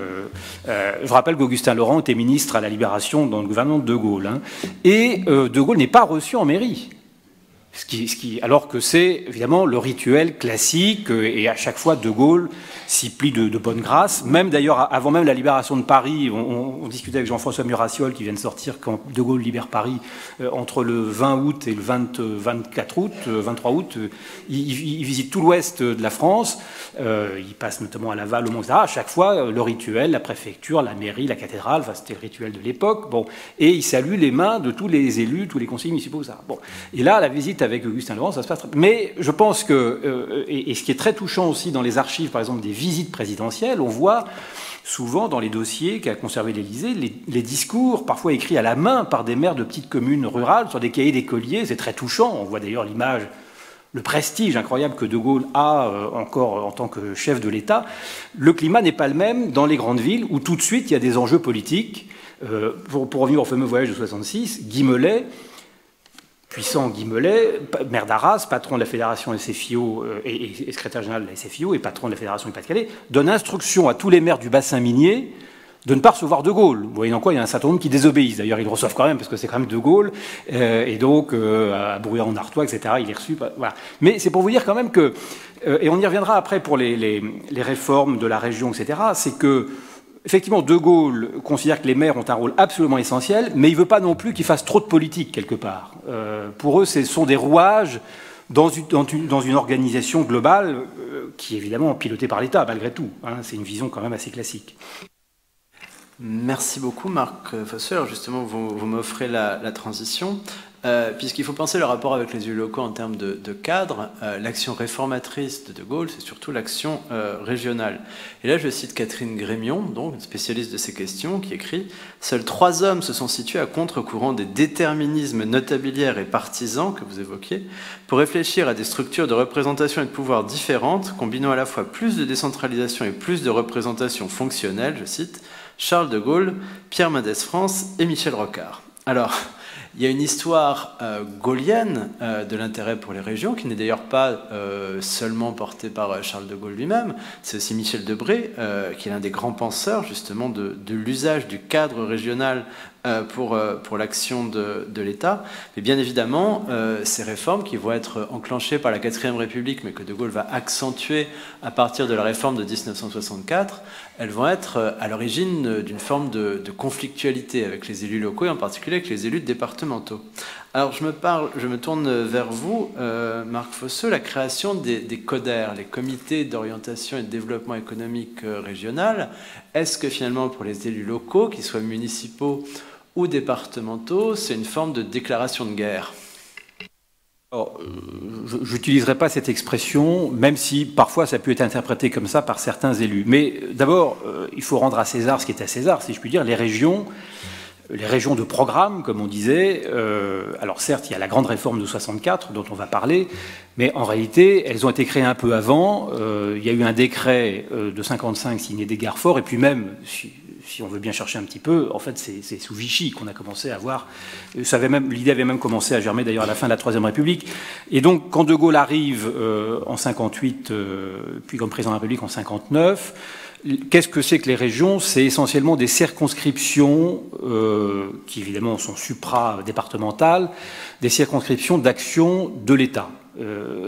je rappelle qu'Augustin Laurent était ministre à la Libération dans le gouvernement de Gaulle. Hein. Et De Gaulle n'est pas reçu en mairie. Alors que c'est évidemment le rituel classique, et à chaque fois De Gaulle s'y plie de bonne grâce. Même d'ailleurs, avant même la libération de Paris, on discutait avec Jean-François Murassiol, qui vient de sortir quand De Gaulle libère Paris, entre le 20 août et le 23 août, il visite tout l'ouest de la France, il passe notamment à Laval, au Mont, etc. À chaque fois, le rituel, la préfecture, la mairie, la cathédrale, enfin, c'était le rituel de l'époque, bon, et il salue les mains de tous les élus, tous les conseillers municipaux, ça. Bon. Et là, la visite avec Augustin Laurent, ça se passe très bien. Mais je pense que, et ce qui est très touchant aussi dans les archives, par exemple, des visites présidentielles, on voit souvent dans les dossiers qu'a conservé l'Élysée les discours, parfois écrits à la main par des maires de petites communes rurales, sur des cahiers d'écoliers. C'est très touchant. On voit d'ailleurs l'image, le prestige incroyable que De Gaulle a encore en tant que chef de l'État. Le climat n'est pas le même dans les grandes villes, où tout de suite il y a des enjeux politiques. Pour revenir au fameux voyage de 66, Guy Mollet, puissant Guy Mollet, maire d'Arras, patron de la fédération SFIO et secrétaire général de la SFIO et patron de la fédération du Pas-de-Calais, donne instruction à tous les maires du bassin minier de ne pas recevoir De Gaulle. Vous voyez dans quoi il y a un certain nombre qui désobéissent. D'ailleurs, ils le reçoivent quand même, parce que c'est quand même De Gaulle. Et donc, à Bruyères-en-Artois, etc., il est reçu. Voilà. Mais c'est pour vous dire quand même que, et on y reviendra après pour les réformes de la région, etc., c'est que, effectivement, De Gaulle considère que les maires ont un rôle absolument essentiel, mais il ne veut pas non plus qu'ils fassent trop de politique, quelque part. Pour eux, ce sont des rouages dans une organisation globale qui est évidemment pilotée par l'État, malgré tout. Hein. C'est une vision quand même assez classique. Merci beaucoup, Marc Fosseux. Alors justement, vous m'offrez la transition. Puisqu'il faut penser le rapport avec les élus locaux en termes de cadre, l'action réformatrice de Gaulle, c'est surtout l'action régionale. Et là, je cite Catherine Grémion, donc une spécialiste de ces questions, qui écrit « Seuls 3 hommes se sont situés à contre-courant des déterminismes notabiliaires et partisans que vous évoquiez, pour réfléchir à des structures de représentation et de pouvoir différentes, combinant à la fois plus de décentralisation et plus de représentation fonctionnelle, je cite, Charles de Gaulle, Pierre Mendès France et Michel Rocard. » Alors, il y a une histoire gaulienne de l'intérêt pour les régions, qui n'est d'ailleurs pas seulement portée par Charles de Gaulle lui-même, c'est aussi Michel Debré, qui est l'un des grands penseurs justement de l'usage du cadre régional pour l'action de l'État. Mais bien évidemment, ces réformes qui vont être enclenchées par la 4e République, mais que De Gaulle va accentuer à partir de la réforme de 1964, elles vont être à l'origine d'une forme de conflictualité avec les élus locaux, et en particulier avec les élus départementaux. Alors je me tourne vers vous, Marc Fosseux, la création des CODER, les comités d'orientation et de développement économique régional. Est-ce que finalement pour les élus locaux, qu'ils soient municipaux ou départementaux, c'est une forme de déclaration de guerre ? Alors, je n'utiliserai pas cette expression, même si parfois ça peut être interprété comme ça par certains élus. Mais d'abord, il faut rendre à César ce qui est à César, si je puis dire. Les régions de programme, comme on disait, alors certes, il y a la grande réforme de 64 dont on va parler, mais en réalité, elles ont été créées un peu avant. Il y a eu un décret de 55 signé d'Edgar Faure, et puis même, si on veut bien chercher un petit peu, en fait, c'est sous Vichy qu'on a commencé à voir. L'idée avait même commencé à germer d'ailleurs à la fin de la Troisième République. Et donc, quand De Gaulle arrive en 58, puis comme président de la République en 59, qu'est-ce que c'est que les régions? C'est essentiellement des circonscriptions qui évidemment sont supra-départementales, des circonscriptions d'action de l'État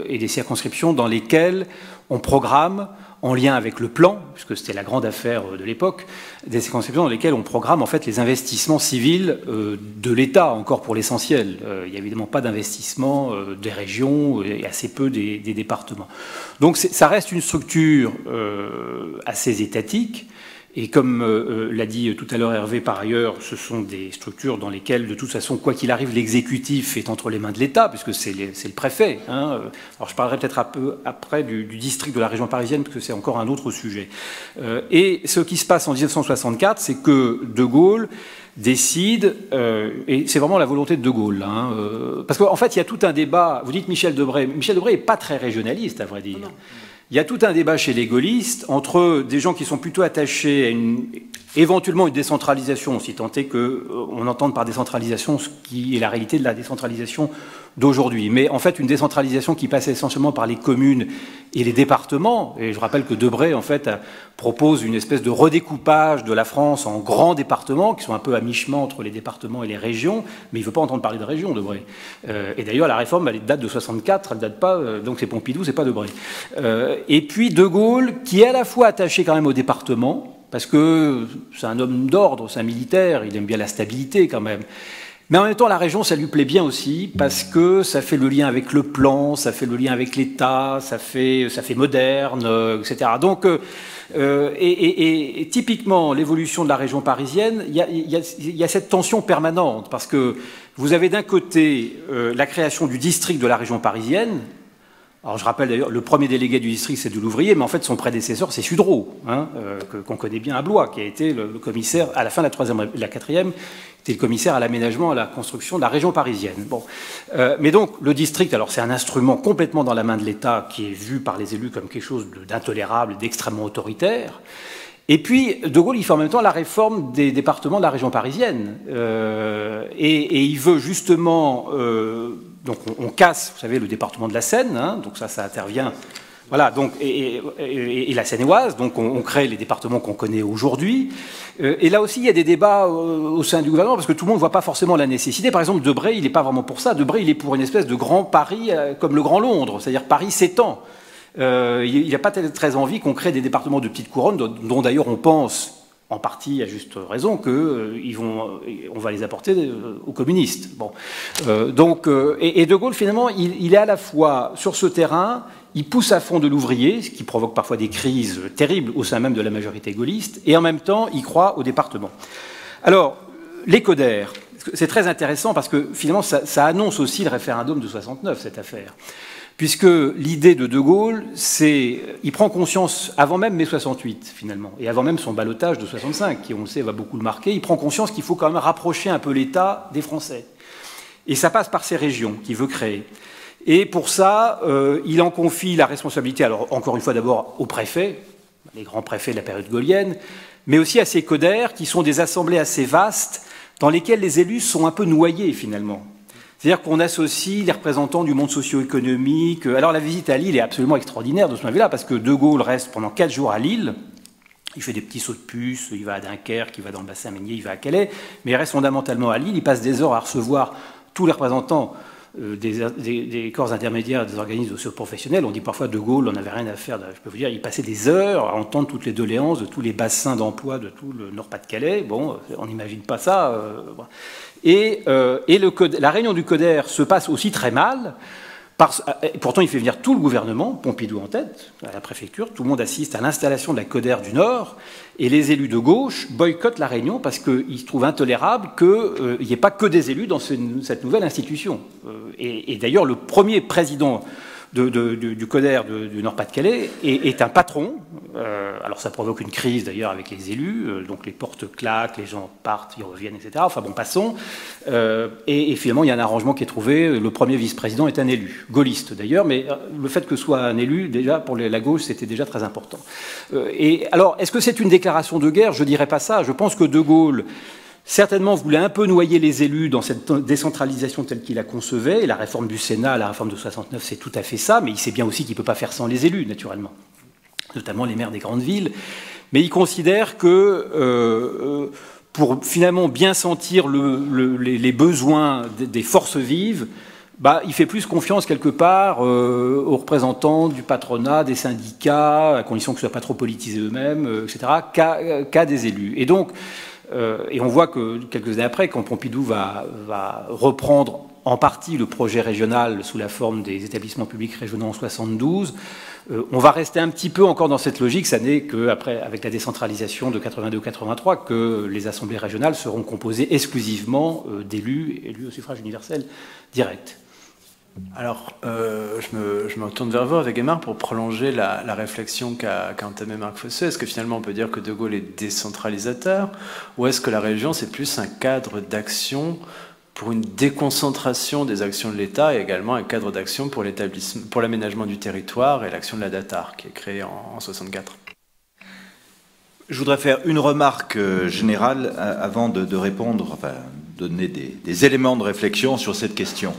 et des circonscriptions dans lesquelles on programme, en lien avec le plan, puisque c'était la grande affaire de l'époque, des circonscriptions dans lesquelles on programme en fait les investissements civils de l'État, encore pour l'essentiel. Il n'y a évidemment pas d'investissement des régions et assez peu des départements. Donc ça reste une structure assez étatique. Et comme l'a dit tout à l'heure Hervé, par ailleurs, ce sont des structures dans lesquelles, de toute façon, quoi qu'il arrive, l'exécutif est entre les mains de l'État, puisque c'est le préfet. Hein. Alors je parlerai peut-être un peu après du district de la région parisienne, parce que c'est encore un autre sujet. Et ce qui se passe en 1964, c'est que De Gaulle décide, et c'est vraiment la volonté de Gaulle, hein, parce qu'en fait, il y a tout un débat. Vous dites Michel Debré. Michel Debré n'est pas très régionaliste, à vrai dire. Non. Il y a tout un débat chez les gaullistes entre des gens qui sont plutôt attachés à éventuellement une décentralisation, si tant est qu'on entende par décentralisation ce qui est la réalité de la décentralisation d'aujourd'hui. Mais en fait, une décentralisation qui passe essentiellement par les communes et les départements. Et je rappelle que Debré, en fait, propose une espèce de redécoupage de la France en grands départements, qui sont un peu à mi-chemin entre les départements et les régions. Mais il ne veut pas entendre parler de régions, Debré. Et d'ailleurs, la réforme, elle date de 64, elle ne date pas... donc c'est Pompidou, c'est pas Debré. Et puis De Gaulle, qui est à la fois attaché quand même au département, parce que c'est un homme d'ordre, c'est un militaire, il aime bien la stabilité quand même. Mais en même temps, la région, ça lui plaît bien aussi, parce que ça fait le lien avec le plan, ça fait le lien avec l'État, ça fait moderne, etc. Donc, et typiquement, l'évolution de la région parisienne, il y a cette tension permanente, parce que vous avez d'un côté la création du district de la région parisienne. Alors je rappelle d'ailleurs, le premier délégué du district, c'est de l'ouvrier, mais en fait son prédécesseur, c'est Sudreau, hein, qu'on connaît bien à Blois, qui a été le commissaire, à la fin de la quatrième, était le commissaire à l'aménagement, à la construction de la région parisienne. Bon. Mais donc le district, alors c'est un instrument complètement dans la main de l'État, qui est vu par les élus comme quelque chose d'intolérable, d'extrêmement autoritaire. Et puis, De Gaulle, il fait en même temps la réforme des départements de la région parisienne. Et il veut justement... donc on casse, vous savez, le département de la Seine, hein, donc ça intervient... Voilà, donc, et la Seine-et-Oise, donc on crée les départements qu'on connaît aujourd'hui. Et là aussi, il y a des débats au sein du gouvernement, parce que tout le monde ne voit pas forcément la nécessité. Par exemple, Debré, il n'est pas vraiment pour ça. Debré, il est pour une espèce de grand Paris, comme le Grand Londres, c'est-à-dire Paris s'étend. Il n'a pas très envie qu'on crée des départements de petite couronne, dont d'ailleurs on pense, en partie à juste raison, qu'on va les apporter aux communistes. Bon. Et De Gaulle, finalement, il est à la fois sur ce terrain, il pousse à fond de l'ouvrier, ce qui provoque parfois des crises terribles au sein même de la majorité gaulliste, et en même temps, il croit au département. Alors, les codères, c'est très intéressant parce que finalement, ça annonce aussi le référendum de 69, cette affaire. Puisque l'idée de Gaulle, c'est... Il prend conscience, avant même mai 68, finalement, et avant même son ballotage de 65, qui, on le sait, va beaucoup le marquer, il prend conscience qu'il faut quand même rapprocher un peu l'État des Français. Et ça passe par ces régions qu'il veut créer. Et pour ça, il en confie la responsabilité, alors encore une fois d'abord aux préfets, les grands préfets de la période gaulienne, mais aussi à ces codères, qui sont des assemblées assez vastes, dans lesquelles les élus sont un peu noyés, finalement. C'est-à-dire qu'on associe les représentants du monde socio-économique. Alors la visite à Lille est absolument extraordinaire de ce point de vue-là, parce que De Gaulle reste pendant 4 jours à Lille. Il fait des petits sauts de puce, il va à Dunkerque, il va dans le bassin minier, il va à Calais, mais il reste fondamentalement à Lille. Il passe des heures à recevoir tous les représentants des corps intermédiaires, des organismes socio-professionnels. On dit parfois De Gaulle, on n'avait rien à faire. Je peux vous dire, il passait des heures à entendre toutes les doléances de tous les bassins d'emploi de tout le Nord-Pas-de-Calais. Bon, on n'imagine pas ça. Et la réunion du CODER se passe aussi très mal. Pourtant, il fait venir tout le gouvernement, Pompidou en tête, à la préfecture. Tout le monde assiste à l'installation de la CODER du Nord. Et les élus de gauche boycottent la réunion parce qu'ils se trouvent intolérable qu'il n'y ait pas que des élus dans cette nouvelle institution. Et d'ailleurs, le premier président du CODER du Nord-Pas-de-Calais est un patron. Alors ça provoque une crise d'ailleurs avec les élus, donc les portes claquent, les gens partent, ils reviennent, etc. Enfin bon, passons. Et finalement, il y a un arrangement qui est trouvé. Le premier vice-président est un élu, gaulliste d'ailleurs, mais le fait que ce soit un élu, déjà pour la gauche, c'était déjà très important. Et alors, est-ce que c'est une déclaration de guerre? Je ne dirais pas ça. Je pense que De Gaulle certainement voulait un peu noyer les élus dans cette décentralisation telle qu'il la concevait. Et la réforme du Sénat, la réforme de 69, c'est tout à fait ça. Mais il sait bien aussi qu'il ne peut pas faire sans les élus, naturellement, notamment les maires des grandes villes. Mais il considère que pour finalement bien sentir les besoins des forces vives, il fait plus confiance quelque part aux représentants du patronat, des syndicats, à condition que ce ne soit pas trop politisés eux-mêmes, etc., qu'à des élus. Et donc, et on voit que quelques années après, quand Pompidou va reprendre en partie le projet régional sous la forme des établissements publics régionaux en 72, on va rester un petit peu encore dans cette logique. Ça n'est qu'après, avec la décentralisation de 82-83, que les assemblées régionales seront composées exclusivement d'élus, élus au suffrage universel direct. Alors, je me retourne vers vous avec Aymar pour prolonger la réflexion qu'a entamée Marc Fossé. Est-ce que finalement on peut dire que De Gaulle est décentralisateur, ou est-ce que la région c'est plus un cadre d'action pour une déconcentration des actions de l'État et également un cadre d'action pour l'aménagement du territoire et l'action de la DATAR qui est créée en 64? Je voudrais faire une remarque générale avant de répondre, enfin donner des éléments de réflexion sur cette question.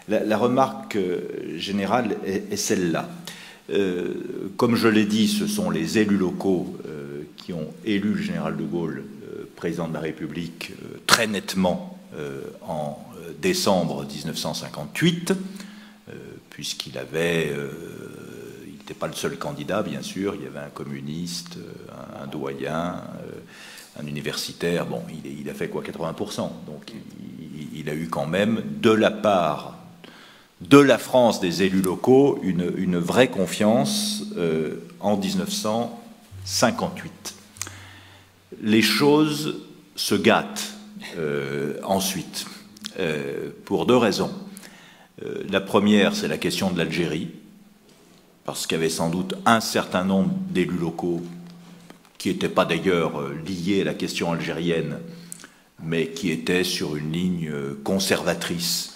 La remarque générale est celle-là. Comme je l'ai dit, ce sont les élus locaux qui ont élu le général de Gaulle président de la République très nettement en décembre 1958, puisqu'il n'était pas le seul candidat, bien sûr. Il y avait un communiste, un doyen, un universitaire. Bon, il a fait quoi, 80%. Donc il a eu quand même, de la part de la France des élus locaux, une vraie confiance en 1958. Les choses se gâtent ensuite, pour deux raisons. La première, c'est la question de l'Algérie, parce qu'il y avait sans doute un certain nombre d'élus locaux qui n'étaient pas d'ailleurs liés à la question algérienne, mais qui étaient sur une ligne conservatrice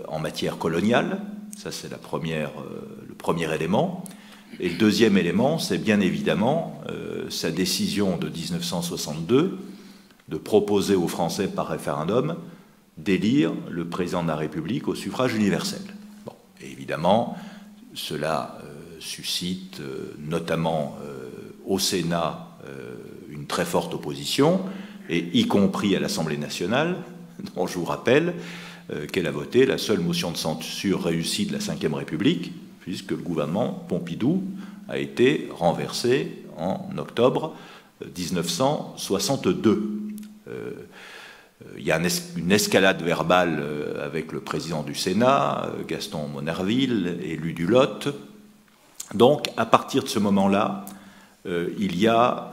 en matière coloniale. Ça, c'est le premier élément. Et le deuxième élément, c'est bien évidemment sa décision de 1962 de proposer aux Français par référendum d'élire le président de la République au suffrage universel. Bon, et évidemment, cela suscite notamment au Sénat une très forte opposition, et y compris à l'Assemblée nationale, dont je vous rappelle qu'elle a voté la seule motion de censure réussie de la Ve République, puisque le gouvernement Pompidou a été renversé en octobre 1962. Il y a une escalade verbale avec le président du Sénat, Gaston Monnerville, élu du Lot. Donc, à partir de ce moment-là, il y a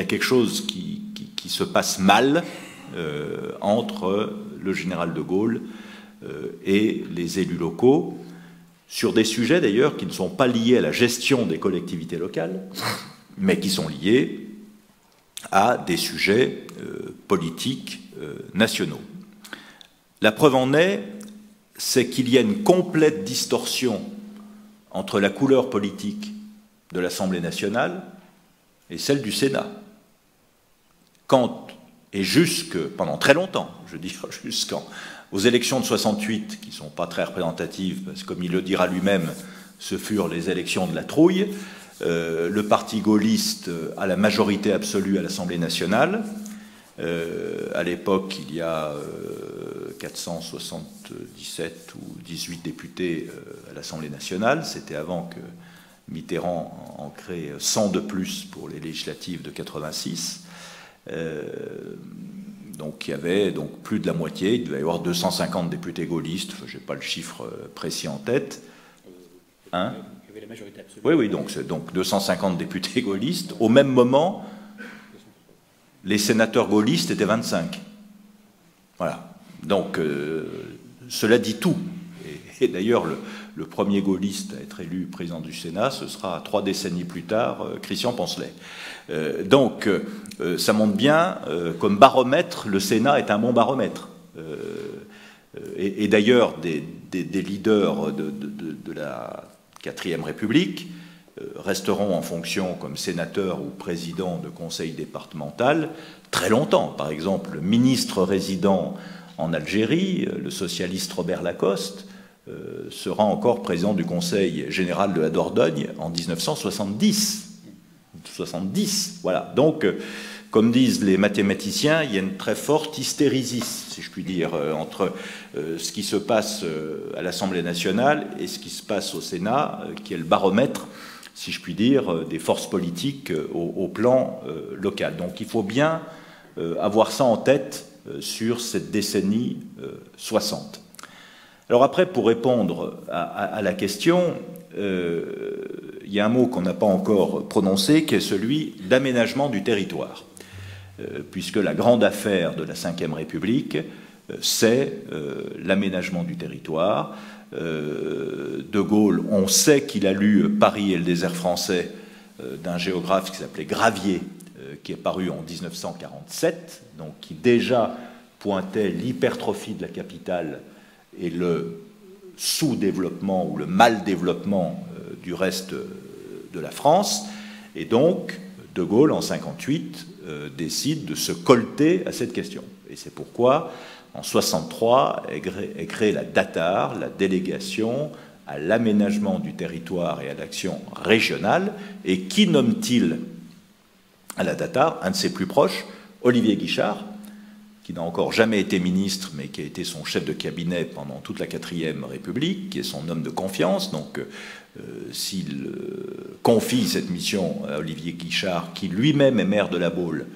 quelque chose qui se passe mal entre le général de Gaulle et les élus locaux, sur des sujets d'ailleurs qui ne sont pas liés à la gestion des collectivités locales, mais qui sont liés à des sujets politiques nationaux. La preuve en est, c'est qu'il y a une complète distorsion entre la couleur politique de l'Assemblée nationale et celle du Sénat. Et pendant très longtemps, je dis jusqu'aux élections de 68, qui ne sont pas très représentatives, parce que comme il le dira lui-même, ce furent les élections de la trouille, le parti gaulliste a la majorité absolue à l'Assemblée nationale. À l'époque, il y a 477 ou 18 députés à l'Assemblée nationale. C'était avant que Mitterrand en crée 100 de plus pour les législatives de 86. Donc il y avait plus de la moitié, il devait y avoir 250 députés gaullistes, je n'ai pas le chiffre précis en tête. Hein ? Il y avait la majorité absolue. Oui, donc 250 députés gaullistes. Au même moment, les sénateurs gaullistes étaient 25. Voilà. Donc cela dit tout. Et d'ailleurs, le premier gaulliste à être élu président du Sénat, ce sera 3 décennies plus tard Christian Poncelet. Donc ça montre bien, comme baromètre, le Sénat est un bon baromètre. Et d'ailleurs, des leaders de la 4e République resteront en fonction comme sénateur ou président de conseil départemental très longtemps. Par exemple, le ministre résident en Algérie, le socialiste Robert Lacoste, sera encore président du conseil général de la Dordogne en 1970. 70, voilà. Donc, comme disent les mathématiciens, il y a une très forte hystérésis, si je puis dire, entre ce qui se passe à l'Assemblée nationale et ce qui se passe au Sénat, qui est le baromètre, si je puis dire, des forces politiques au plan local. Donc il faut bien avoir ça en tête sur cette décennie 60. Alors après, pour répondre à la question, il y a un mot qu'on n'a pas encore prononcé, qui est celui d'aménagement du territoire. Puisque la grande affaire de la Ve République, c'est l'aménagement du territoire. De Gaulle, on sait qu'il a lu Paris et le désert français d'un géographe qui s'appelait Gravier, qui est paru en 1947, donc qui déjà pointait l'hypertrophie de la capitale et le sous-développement ou le mal-développement du reste de la France. Et donc, De Gaulle, en 1958, décide de se colter à cette question. Et c'est pourquoi, en 1963, est créée la DATAR, la délégation à l'aménagement du territoire et à l'action régionale. Et qui nomme-t-il à la DATAR? Un de ses plus proches, Olivier Guichard, qui n'a encore jamais été ministre, mais qui a été son chef de cabinet pendant toute la 4e République, qui est son homme de confiance. Donc, s'il confie cette mission à Olivier Guichard, qui lui-même est maire de La Baule,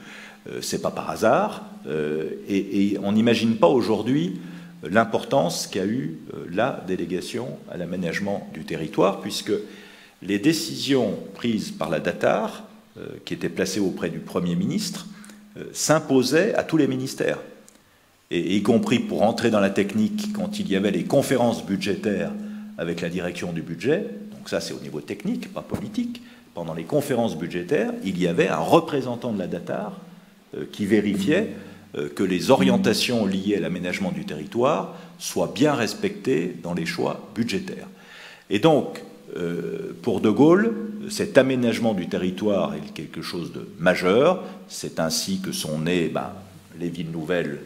c'est pas par hasard. Et on n'imagine pas aujourd'hui l'importance qu'a eu la délégation à l'aménagement du territoire, puisque les décisions prises par la DATAR, qui étaient placées auprès du Premier ministre, s'imposaient à tous les ministères, et y compris pour entrer dans la technique quand il y avait les conférences budgétaires avec la direction du budget. Donc ça, c'est au niveau technique, pas politique. Pendant les conférences budgétaires, il y avait un représentant de la DATAR qui vérifiait que les orientations liées à l'aménagement du territoire soient bien respectées dans les choix budgétaires. Et donc, pour De Gaulle, cet aménagement du territoire est quelque chose de majeur. C'est ainsi que sont nées les villes nouvelles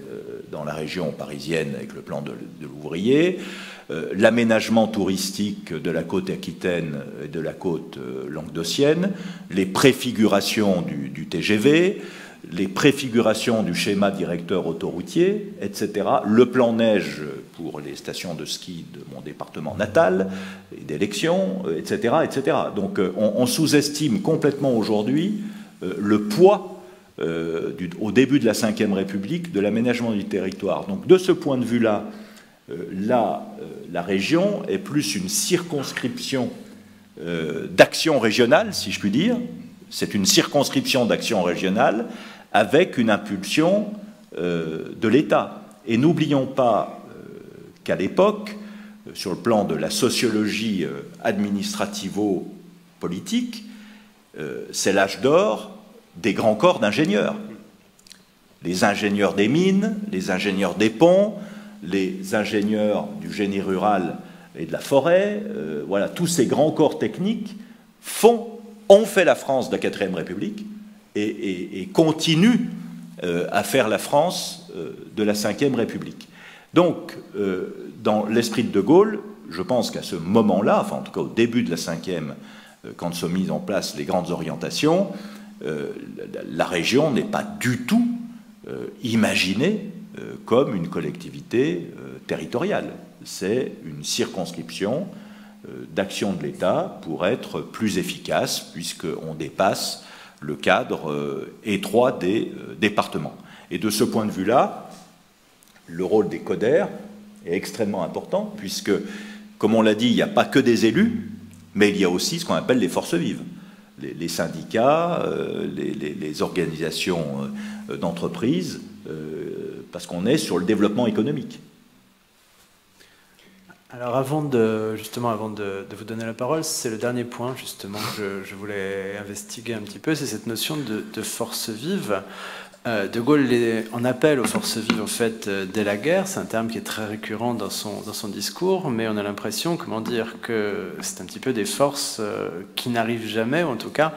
dans la région parisienne avec le plan de l'ouvrier, l'aménagement touristique de la côte aquitaine et de la côte languedocienne, les préfigurations du TGV, les préfigurations du schéma directeur autoroutier, etc. Le plan neige pour les stations de ski de mon département natal, et d'élection, etc., etc. Donc on sous-estime complètement aujourd'hui le poids au début de la Ve République de l'aménagement du territoire. Donc de ce point de vue-là, la région est plus une circonscription d'action régionale, si je puis dire. C'est une circonscription d'action régionale avec une impulsion de l'État. Et n'oublions pas qu'à l'époque, sur le plan de la sociologie administrativo-politique, c'est l'âge d'or des grands corps d'ingénieurs. Les ingénieurs des mines, les ingénieurs des ponts, les ingénieurs du génie rural et de la forêt, voilà, tous ces grands corps techniques ont fait la France de la 4e République et continuent à faire la France de la 5e République. Donc, dans l'esprit de Gaulle, je pense qu'à ce moment-là, enfin en tout cas au début de la 5e, quand sont mises en place les grandes orientations, la région n'est pas du tout imaginée comme une collectivité territoriale. C'est une circonscription d'action de l'État pour être plus efficace, puisqu'on dépasse le cadre étroit des départements. Et de ce point de vue-là, le rôle des CODER est extrêmement important, puisque, comme on l'a dit, il n'y a pas que des élus, mais il y a aussi ce qu'on appelle les forces vives. Les syndicats, les organisations d'entreprises, parce qu'on est sur le développement économique. Alors justement avant de vous donner la parole, c'est le dernier point justement que je voulais investiguer un petit peu, c'est cette notion de force vive. De Gaulle en appelle aux forces vives en fait dès la guerre, c'est un terme qui est très récurrent dans son discours, mais on a l'impression, que c'est un petit peu des forces qui n'arrivent jamais, ou en tout cas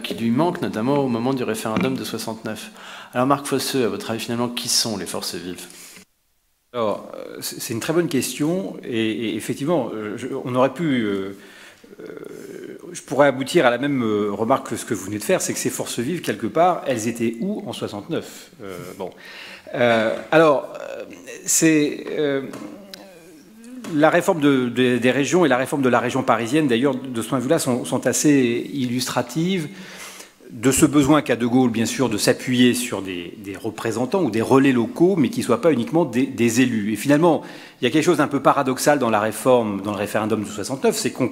qui lui manquent, notamment au moment du référendum de 69. Alors Marc Fosseux, à votre avis finalement, qui sont les forces vives ? Alors, c'est une très bonne question, et effectivement, on aurait pu... je pourrais aboutir à la même remarque que ce que vous venez de faire, c'est que ces forces vives, quelque part, elles étaient où en 69 ? C'est... la réforme des régions et la réforme de la région parisienne, d'ailleurs, de ce point de vue-là, sont assez illustratives de ce besoin qu'a De Gaulle, bien sûr, de s'appuyer sur des représentants ou des relais locaux, mais qui ne soient pas uniquement des élus. Et finalement, il y a quelque chose d'un peu paradoxal dans la réforme, dans le référendum de 69, c'est qu'on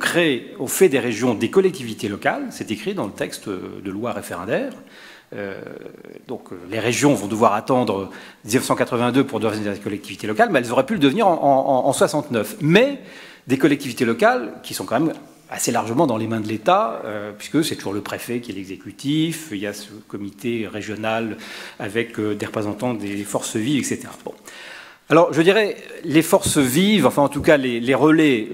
fait des régions des collectivités locales, c'est écrit dans le texte de loi référendaire. Donc les régions vont devoir attendre 1982 pour devenir des collectivités locales, mais elles auraient pu le devenir en 69. Mais des collectivités locales qui sont quand même assez largement dans les mains de l'État, puisque c'est toujours le préfet qui est l'exécutif, il y a ce comité régional avec des représentants des forces vives, etc. Bon. Alors, je dirais, les forces vives, enfin en tout cas les relais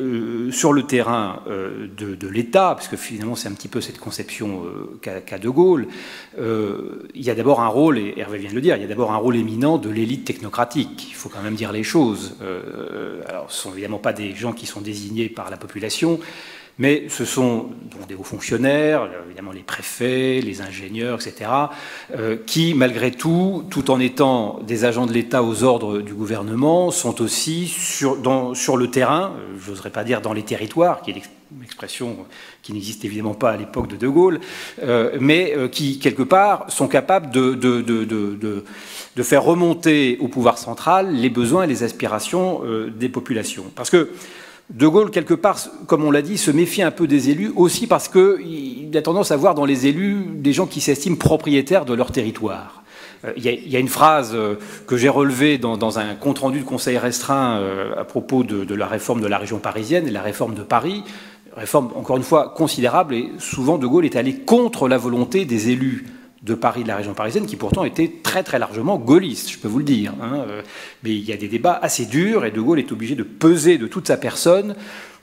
sur le terrain de l'État, parce que finalement c'est un petit peu cette conception qu'a De Gaulle, il y a d'abord un rôle, et Hervé vient de le dire, il y a d'abord un rôle éminent de l'élite technocratique. Il faut quand même dire les choses. Alors, ce ne sont évidemment pas des gens qui sont désignés par la population, mais ce sont donc des hauts fonctionnaires, évidemment les préfets, les ingénieurs, etc., qui, malgré tout en étant des agents de l'État aux ordres du gouvernement, sont aussi sur le terrain, j'oserais pas dire dans les territoires, qui est une expression qui n'existe évidemment pas à l'époque de De Gaulle, mais qui, quelque part, sont capables de faire remonter au pouvoir central les besoins et les aspirations des populations. Parce que De Gaulle, quelque part, comme on l'a dit, se méfie un peu des élus, aussi parce qu'il a tendance à voir dans les élus des gens qui s'estiment propriétaires de leur territoire. Il y a une phrase que j'ai relevée dans un compte-rendu de conseil restreint à propos de la réforme de la région parisienne et la réforme de Paris, réforme, encore une fois, considérable, et souvent De Gaulle est allé contre la volonté des élus de Paris, de la région parisienne, qui pourtant était très très largement gaullistes, je peux vous le dire. Mais il y a des débats assez durs, et De Gaulle est obligé de peser de toute sa personne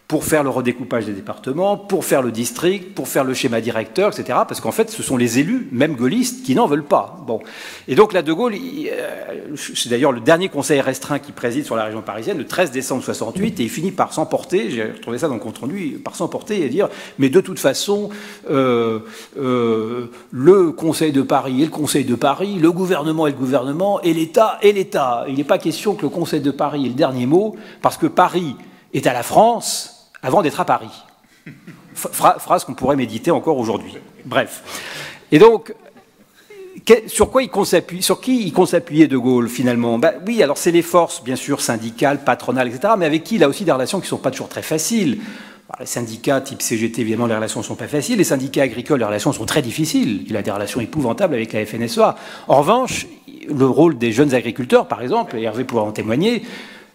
pour faire le redécoupage des départements, pour faire le district, pour faire le schéma directeur, etc. Parce qu'en fait, ce sont les élus, même gaullistes, qui n'en veulent pas. Bon. Et donc là, De Gaulle, c'est d'ailleurs le dernier conseil restreint qui préside sur la région parisienne, le 13 décembre 68, et il finit par s'emporter, j'ai retrouvé ça dans le compte-rendu, par s'emporter et dire, mais de toute façon, le Conseil de Paris et le Conseil de Paris, le gouvernement et le gouvernement, et l'État et l'État. Il n'est pas question que le Conseil de Paris ait le dernier mot, parce que Paris est à la France avant d'être à Paris. Phrase qu'on pourrait méditer encore aujourd'hui. Bref. Et donc, sur qui il compte s'appuyer De Gaulle, finalement ? Oui, alors c'est les forces, bien sûr, syndicales, patronales, etc., mais avec qui il a aussi des relations qui ne sont pas toujours très faciles. Alors, les syndicats type CGT, évidemment, les relations ne sont pas faciles. Les syndicats agricoles, les relations sont très difficiles. Il a des relations épouvantables avec la FNSEA. En revanche, le rôle des jeunes agriculteurs, par exemple, et Hervé pourra en témoigner,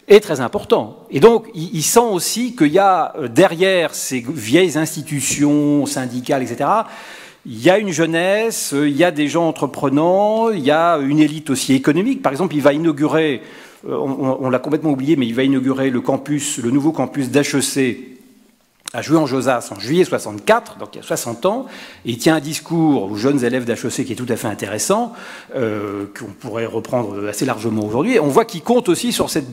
est très important. Et donc, il sent aussi qu'il y a derrière ces vieilles institutions syndicales, etc., il y a une jeunesse, il y a des gens entreprenants, il y a une élite aussi économique. Par exemple, il va inaugurer, on l'a complètement oublié, mais il va inaugurer le nouveau campus d'HEC à Jouy-en-Josas en juillet 64, donc il y a 60 ans, et il tient un discours aux jeunes élèves d'HEC qui est tout à fait intéressant, qu'on pourrait reprendre assez largement aujourd'hui. Et on voit qu'il compte aussi sur cette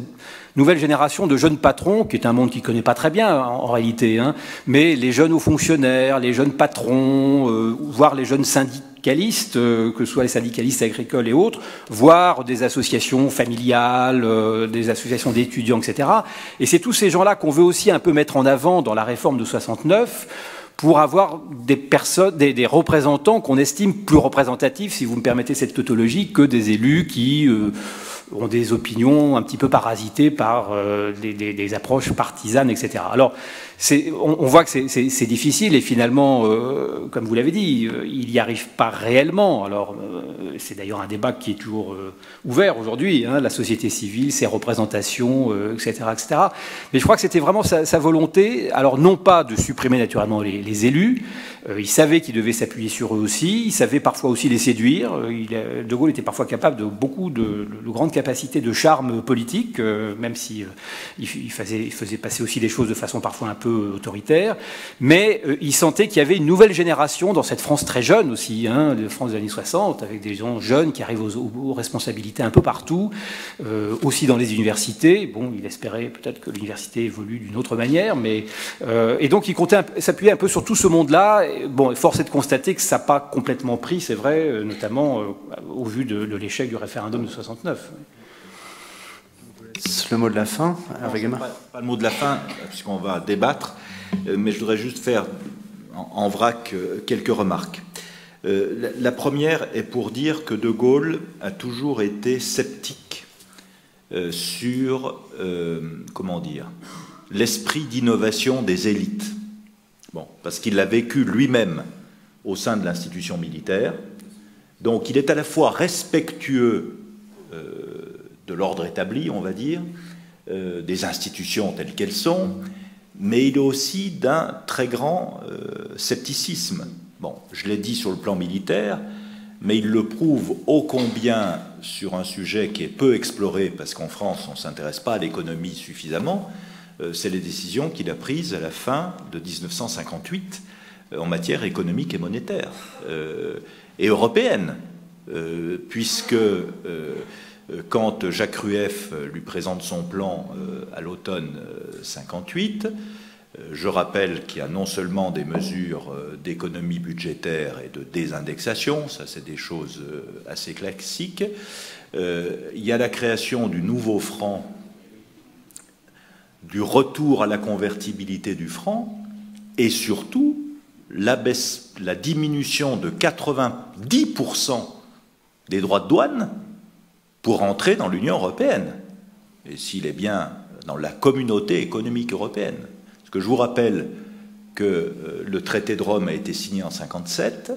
nouvelle génération de jeunes patrons, qui est un monde qu'il ne connaît pas très bien en réalité, mais les jeunes hauts fonctionnaires, les jeunes patrons, voire les jeunes syndicalistes, que ce soit les syndicalistes agricoles et autres, voire des associations familiales, des associations d'étudiants, etc. Et c'est tous ces gens-là qu'on veut aussi un peu mettre en avant dans la réforme de 69, pour avoir des représentants qu'on estime plus représentatifs, si vous me permettez cette tautologie, que des élus qui ont des opinions un petit peu parasitées par des approches partisanes, etc. Alors, on voit que c'est difficile, et finalement, comme vous l'avez dit, il n'y arrive pas réellement. Alors, c'est d'ailleurs un débat qui est toujours ouvert aujourd'hui, hein, la société civile, ses représentations, etc., etc. Mais je crois que c'était vraiment sa volonté, alors non pas de supprimer naturellement les élus, il savait qu'il devait s'appuyer sur eux aussi, il savait parfois aussi les séduire, De Gaulle était parfois capable de beaucoup de grandes capacités de charme politique, même si il faisait passer aussi des choses de façon parfois un peu autoritaire, mais il sentait qu'il y avait une nouvelle génération dans cette France très jeune aussi, hein, de France des années 60, avec des gens jeunes qui arrivent aux responsabilités un peu partout, aussi dans les universités. Bon, il espérait peut-être que l'université évolue d'une autre manière, mais et donc il comptait s'appuyer un peu sur tout ce monde-là. Bon, force est de constater que ça n'a pas complètement pris, c'est vrai, notamment au vu de l'échec du référendum de 69. Le mot de la fin, pas le mot de la fin, puisqu'on va débattre, mais je voudrais juste faire en vrac quelques remarques. La première est pour dire que De Gaulle a toujours été sceptique sur, comment dire, l'esprit d'innovation des élites. Bon, parce qu'il l'a vécu lui-même au sein de l'institution militaire. Donc il est à la fois respectueux de l'ordre établi, on va dire, des institutions telles qu'elles sont, mais il est aussi d'un très grand scepticisme. Bon, je l'ai dit sur le plan militaire, mais il le prouve ô combien sur un sujet qui est peu exploré, parce qu'en France, on ne s'intéresse pas à l'économie suffisamment, c'est les décisions qu'il a prises à la fin de 1958 en matière économique et monétaire, et européenne, puisque quand Jacques Rueff lui présente son plan à l'automne 58, je rappelle qu'il y a non seulement des mesures d'économie budgétaire et de désindexation, ça c'est des choses assez classiques, il y a la création du nouveau franc, du retour à la convertibilité du franc, et surtout la diminution de 90% des droits de douane pour entrer dans l'Union européenne, et s'il est bien dans la communauté économique européenne. Parce que je vous rappelle que le traité de Rome a été signé en 1957,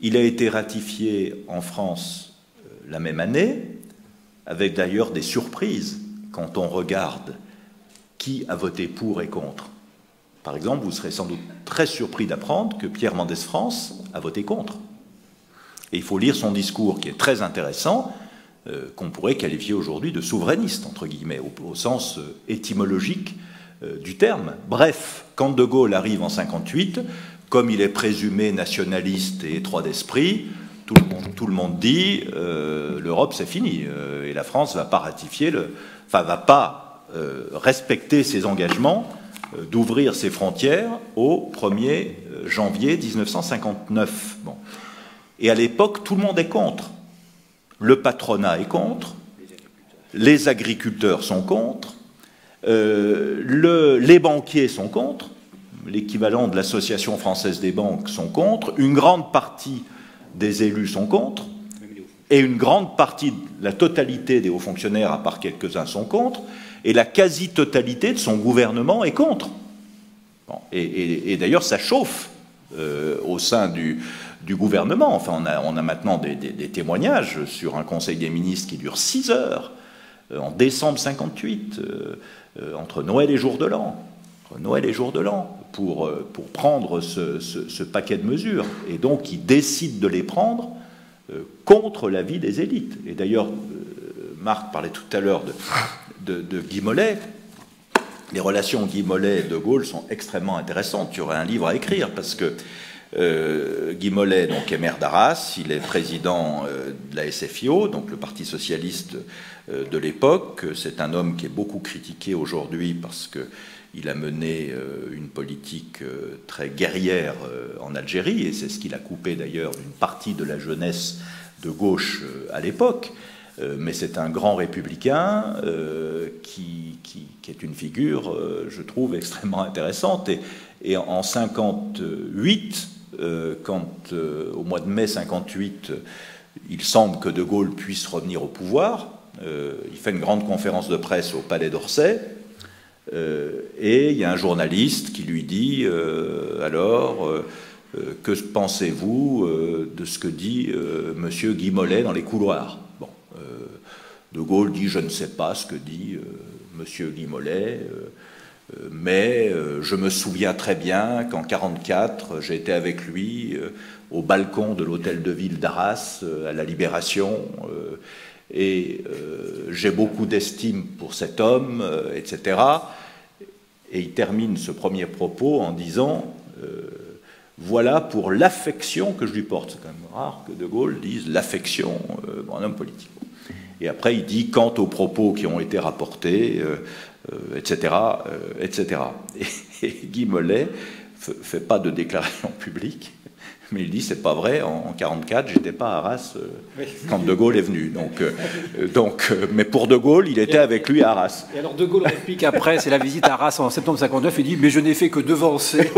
il a été ratifié en France la même année, avec d'ailleurs des surprises quand on regarde qui a voté pour et contre. Par exemple, vous serez sans doute très surpris d'apprendre que Pierre Mendès France a voté contre. Et il faut lire son discours qui est très intéressant, qu'on pourrait qualifier aujourd'hui de souverainiste, entre guillemets, au sens étymologique du terme. Bref, quand De Gaulle arrive en 1958, comme il est présumé nationaliste et étroit d'esprit, tout le monde dit l'Europe c'est fini, et la France va pas ratifier, va pas respecter ses engagements d'ouvrir ses frontières au 1er janvier 1959. Bon. Et à l'époque, tout le monde est contre. Le patronat est contre, les agriculteurs sont contre, les banquiers sont contre, l'équivalent de l'Association française des banques sont contre, une grande partie des élus sont contre, et une grande partie, la totalité des hauts fonctionnaires, à part quelques-uns, sont contre, et la quasi-totalité de son gouvernement est contre. Bon, et d'ailleurs, ça chauffe au sein du gouvernement. Enfin, on a maintenant des témoignages sur un conseil des ministres qui dure 6 heures, en décembre 1958, entre Noël et jour de l'an. Pour prendre ce paquet de mesures. Et donc, ils décident de les prendre contre l'avis des élites. Et d'ailleurs, Marc parlait tout à l'heure de Guy Mollet. Les relations Guy Mollet et De Gaulle sont extrêmement intéressantes. Il y aurait un livre à écrire, parce que Guy Mollet donc, est maire d'Arras, il est président de la SFIO, donc le Parti socialiste de l'époque. C'est un homme qui est beaucoup critiqué aujourd'hui parce qu'il a mené une politique très guerrière en Algérie, et c'est ce qu'il a coupé d'ailleurs d'une partie de la jeunesse de gauche à l'époque. Mais c'est un grand républicain qui est une figure, je trouve, extrêmement intéressante. Et en 1958, quand au mois de mai 1958, il semble que De Gaulle puisse revenir au pouvoir, il fait une grande conférence de presse au Palais d'Orsay, et il y a un journaliste qui lui dit alors, que pensez-vous de ce que dit M. Guy Mollet dans les couloirs? Bon, De Gaulle dit « Je ne sais pas ce que dit M. Guy Mollet, mais je me souviens très bien qu'en 1944, j'ai été avec lui au balcon de l'hôtel de ville d'Arras à la Libération, et j'ai beaucoup d'estime pour cet homme, etc. » Et il termine ce premier propos en disant voilà pour l'affection que je lui porte. C'est quand même rare que De Gaulle dise l'affection pour un homme politique. Et après, il dit quant aux propos qui ont été rapportés, etc., etc. Et Guy Mollet ne fait pas de déclaration publique, mais il dit c'est pas vrai, en 1944, j'étais pas à Arras quand De Gaulle est venu. Mais pour De Gaulle, il était avec lui à Arras. Et alors De Gaulle réplique après, c'est la visite à Arras en septembre 1959, il dit mais je n'ai fait que devancer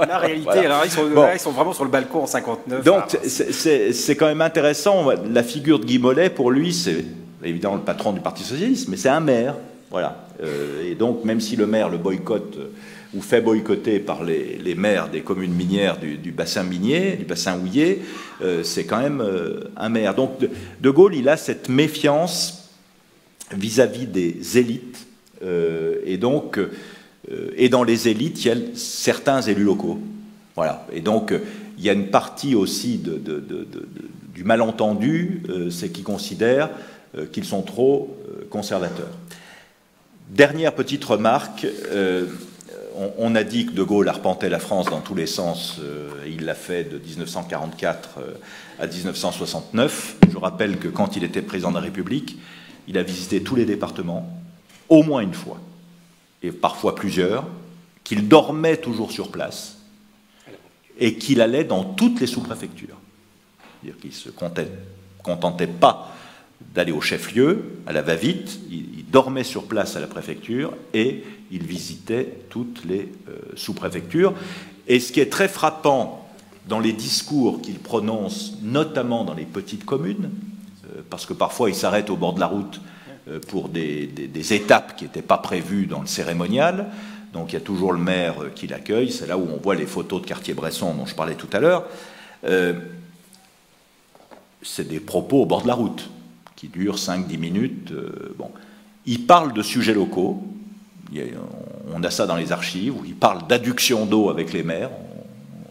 la réalité. Voilà. Alors ils sont vraiment sur le balcon en 1959. Donc c'est quand même intéressant. La figure de Guy Mollet, pour lui, c'est évidemment le patron du Parti socialiste, mais c'est un maire. Voilà. Et donc même si le maire le boycotte ou fait boycotter par les maires des communes minières du bassin minier, du bassin houiller, c'est quand même un maire. Donc De Gaulle, il a cette méfiance vis-à-vis des élites, et donc et dans les élites, il y a certains élus locaux. Voilà. Et donc il y a une partie aussi du malentendu, c'est qu'ils considèrent qu'ils sont trop conservateurs. Dernière petite remarque, on a dit que De Gaulle arpentait la France dans tous les sens, et il l'a fait de 1944 à 1969. Je rappelle que quand il était président de la République, il a visité tous les départements, au moins une fois, et parfois plusieurs, qu'il dormait toujours sur place, et qu'il allait dans toutes les sous-préfectures. C'est-à-dire qu'il ne se contentait pas d'aller au chef-lieu, à la va-vite, il dormait sur place à la préfecture et il visitait toutes les sous-préfectures. Et ce qui est très frappant dans les discours qu'il prononce, notamment dans les petites communes, parce que parfois il s'arrête au bord de la route pour des étapes qui n'étaient pas prévues dans le cérémonial, donc il y a toujours le maire qui l'accueille, c'est là où on voit les photos de Cartier-Bresson dont je parlais tout à l'heure, c'est des propos au bord de la route, qui dure 5-10 minutes. Bon. Il parle de sujets locaux, on a ça dans les archives, où il parle d'adduction d'eau avec les maires,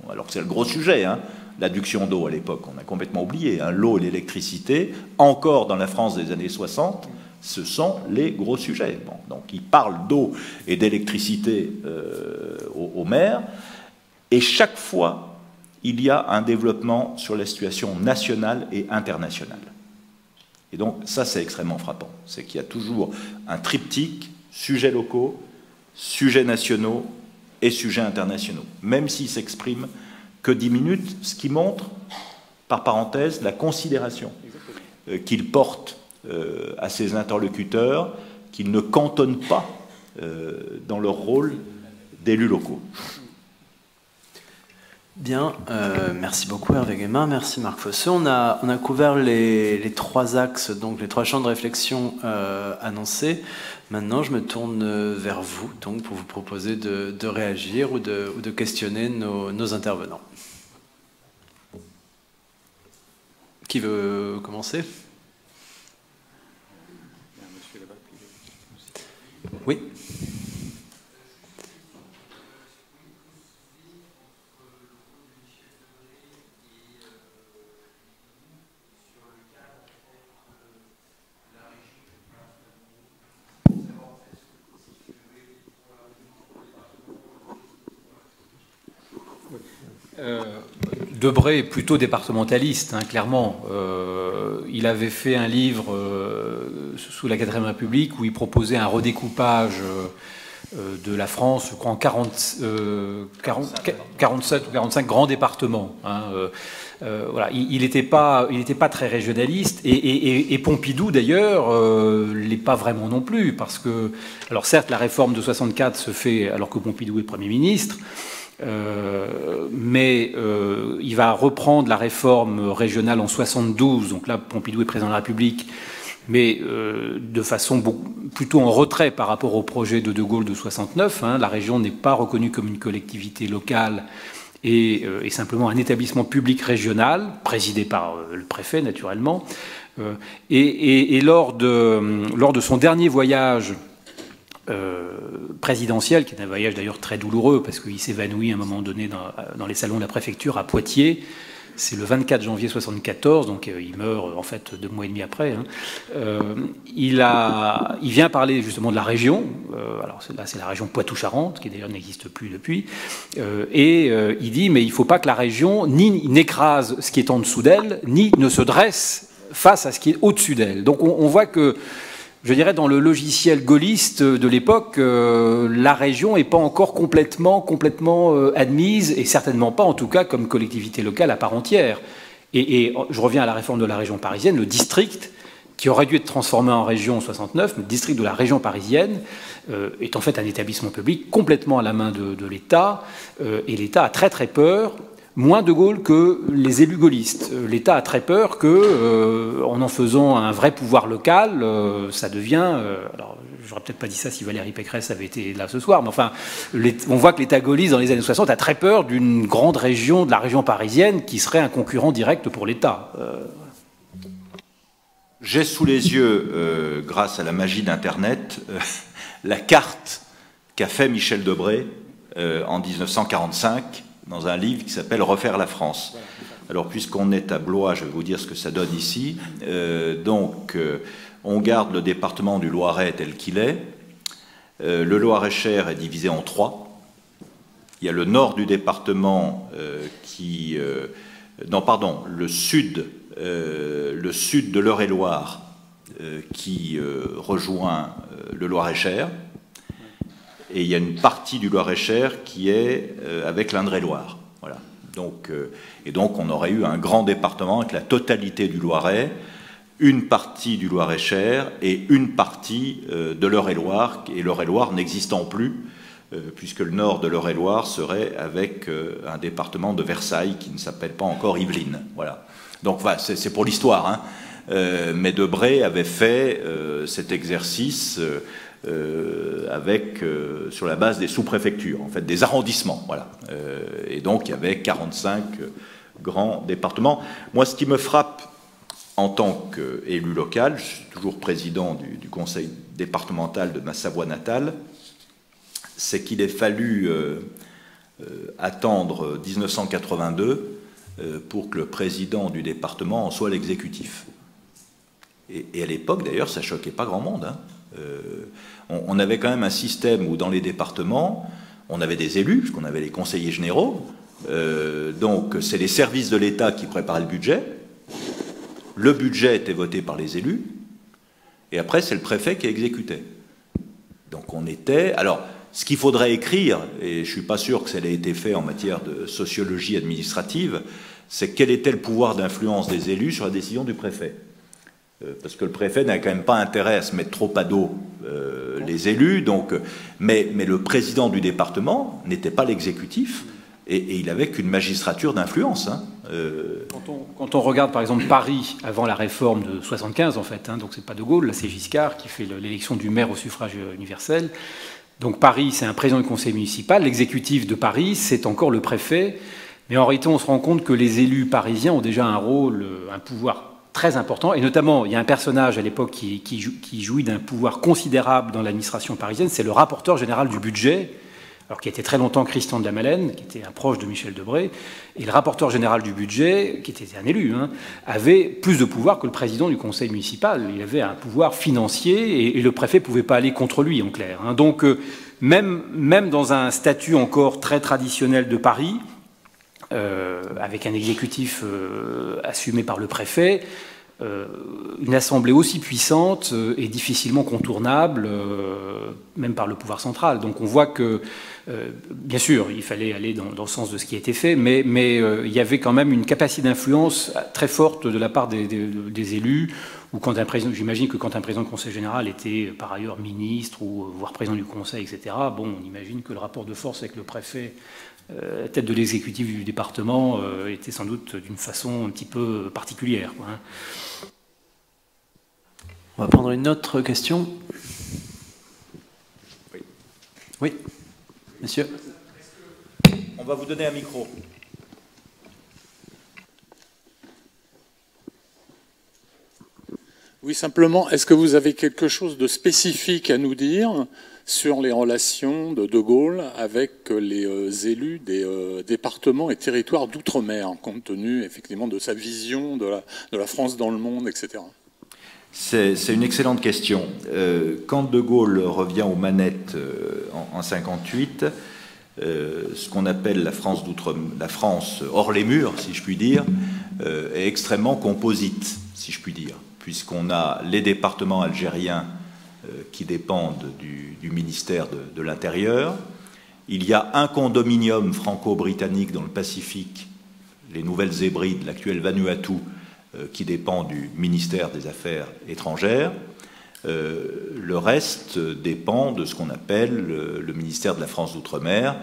alors que c'est le gros sujet, hein, l'adduction d'eau à l'époque, on a complètement oublié, hein, l'eau et l'électricité, encore dans la France des années 60, ce sont les gros sujets. Bon, donc il parle d'eau et d'électricité aux maires, et chaque fois, il y a un développement sur la situation nationale et internationale. Et donc, ça, c'est extrêmement frappant. C'est qu'il y a toujours un triptyque, sujets locaux, sujets nationaux et sujets internationaux, même s'ils s'expriment que 10 minutes, ce qui montre, par parenthèse, la considération qu'il porte à ses interlocuteurs, qu'ils ne cantonnent pas dans leur rôle d'élus locaux. Bien, merci beaucoup Hervé Guémin, merci Marc Fosseux. On a couvert les trois axes, donc les trois champs de réflexion annoncés. Maintenant, je me tourne vers vous, donc pour vous proposer de réagir ou de questionner nos intervenants. Qui veut commencer ? Oui. Debré est plutôt départementaliste, hein, clairement. Il avait fait un livre sous la 4ème République où il proposait un redécoupage de la France, je crois en 47 ou 45 grands départements. Hein, voilà. Il n'était pas très régionaliste, et Pompidou d'ailleurs l'est pas vraiment non plus, parce que, alors certes, la réforme de 64 se fait alors que Pompidou est Premier ministre. Mais il va reprendre la réforme régionale en 72, donc là Pompidou est président de la République, mais de façon plutôt en retrait par rapport au projet de Gaulle de 69. Hein. La région n'est pas reconnue comme une collectivité locale, est simplement un établissement public régional, présidé par le préfet naturellement. Et lors de son dernier voyage présidentiel, qui est un voyage d'ailleurs très douloureux, parce qu'il s'évanouit à un moment donné dans les salons de la préfecture à Poitiers, c'est le 24 janvier 1974, donc il meurt en fait 2 mois et demi après. Il vient parler justement de la région, alors là c'est la région Poitou-Charentes, qui d'ailleurs n'existe plus depuis, et il dit mais il ne faut pas que la région ni n'écrase ce qui est en dessous d'elle, ni ne se dresse face à ce qui est au-dessus d'elle. Donc on voit que, je dirais, dans le logiciel gaulliste de l'époque, la région n'est pas encore complètement admise, et certainement pas, en tout cas, comme collectivité locale à part entière. Et je reviens à la réforme de la région parisienne, le district, qui aurait dû être transformé en région en 69, mais le district de la région parisienne est en fait un établissement public complètement à la main de l'État, et l'État a très très peur, moins de Gaulle que les élus gaullistes. L'État a très peur que, en faisant un vrai pouvoir local, ça devient... alors, j'aurais peut-être pas dit ça si Valérie Pécresse avait été là ce soir, mais enfin, on voit que l'État gaulliste, dans les années 60, a très peur d'une grande région, de la région parisienne, qui serait un concurrent direct pour l'État. J'ai sous les yeux, grâce à la magie d'Internet, la carte qu'a fait Michel Debré en 1945, dans un livre qui s'appelle « Refaire la France ». Alors, puisqu'on est à Blois, je vais vous dire ce que ça donne ici. On garde le département du Loiret tel qu'il est. Le Loir-et-Cher est divisé en 3. Il y a le nord du département le sud de l'Eure-et-Loire qui rejoint le Loir-et-Cher. Et il y a une partie du Loir-et-Cher qui est avec l'Indre-et-Loire. Voilà. Et donc on aurait eu un grand département avec la totalité du Loiret, une partie du Loir-et-Cher et une partie de l'Eure-et-Loire, et l'Eure-et-Loire n'existant plus, puisque le nord de l'Eure-et-Loire serait avec un département de Versailles qui ne s'appelle pas encore Yvelines. Voilà. Donc voilà, c'est pour l'histoire. Hein. Mais Debré avait fait cet exercice... sur la base des sous-préfectures, en fait, des arrondissements. Voilà. Et donc, il y avait 45 grands départements. Moi, ce qui me frappe en tant qu'élu local, je suis toujours président du conseil départemental de ma Savoie natale, c'est qu'il ait fallu attendre 1982 pour que le président du département en soit l'exécutif. Et à l'époque, d'ailleurs, ça ne choquait pas grand monde, hein. On avait quand même un système où dans les départements, on avait des élus, puisqu'on avait les conseillers généraux, donc c'est les services de l'État qui préparaient le budget était voté par les élus, et après c'est le préfet qui exécutait. Donc on était... Alors, ce qu'il faudrait écrire, et je ne suis pas sûr que ça ait été fait en matière de sociologie administrative, c'est quel était le pouvoir d'influence des élus sur la décision du préfet. Parce que le préfet n'a quand même pas intérêt à se mettre trop à dos les élus, mais le président du département n'était pas l'exécutif, et il n'avait qu'une magistrature d'influence. Hein. Quand on regarde par exemple Paris avant la réforme de 75 en fait, hein, donc c'est pas De Gaulle, là c'est Giscard qui fait l'élection du maire au suffrage universel. Donc Paris c'est un président du conseil municipal, l'exécutif de Paris c'est encore le préfet, mais en réalité on se rend compte que les élus parisiens ont déjà un rôle, un pouvoir très important, et notamment, il y a un personnage à l'époque qui jouit d'un pouvoir considérable dans l'administration parisienne, c'est le rapporteur général du budget, alors qui était très longtemps Christian de la Malène, qui était un proche de Michel Debré, et le rapporteur général du budget, qui était un élu, hein, avait plus de pouvoir que le président du conseil municipal. Il avait un pouvoir financier, et le préfet ne pouvait pas aller contre lui, en clair. Hein. Donc, même dans un statut encore très traditionnel de Paris, avec un exécutif assumé par le préfet, une assemblée aussi puissante est difficilement contournable, même par le pouvoir central. Donc on voit que, bien sûr, il fallait aller dans le sens de ce qui a été fait, mais il y avait quand même une capacité d'influence très forte de la part des élus, ou quand un président, j'imagine que quand un président du conseil général était par ailleurs ministre, ou voire président du conseil, etc., bon, on imagine que le rapport de force avec le préfet, tête de l'exécutif du département, était sans doute d'une façon un petit peu particulière, quoi, hein. On va prendre une autre question. Oui, monsieur. On va vous donner un micro. Oui, simplement, est-ce que vous avez quelque chose de spécifique à nous dire sur les relations de De Gaulle avec les élus des départements et territoires d'outre-mer, compte tenu effectivement de sa vision de la France dans le monde, etc. C'est une excellente question. Quand De Gaulle revient aux manettes en 1958, ce qu'on appelle la France hors les murs, si je puis dire, est extrêmement composite, si je puis dire, puisqu'on a les départements algériens qui dépendent du ministère de l'Intérieur. Il y a un condominium franco-britannique dans le Pacifique, les Nouvelles Hébrides, l'actuel Vanuatu, qui dépend du ministère des Affaires étrangères. Le reste dépend de ce qu'on appelle le ministère de la France d'Outre-mer,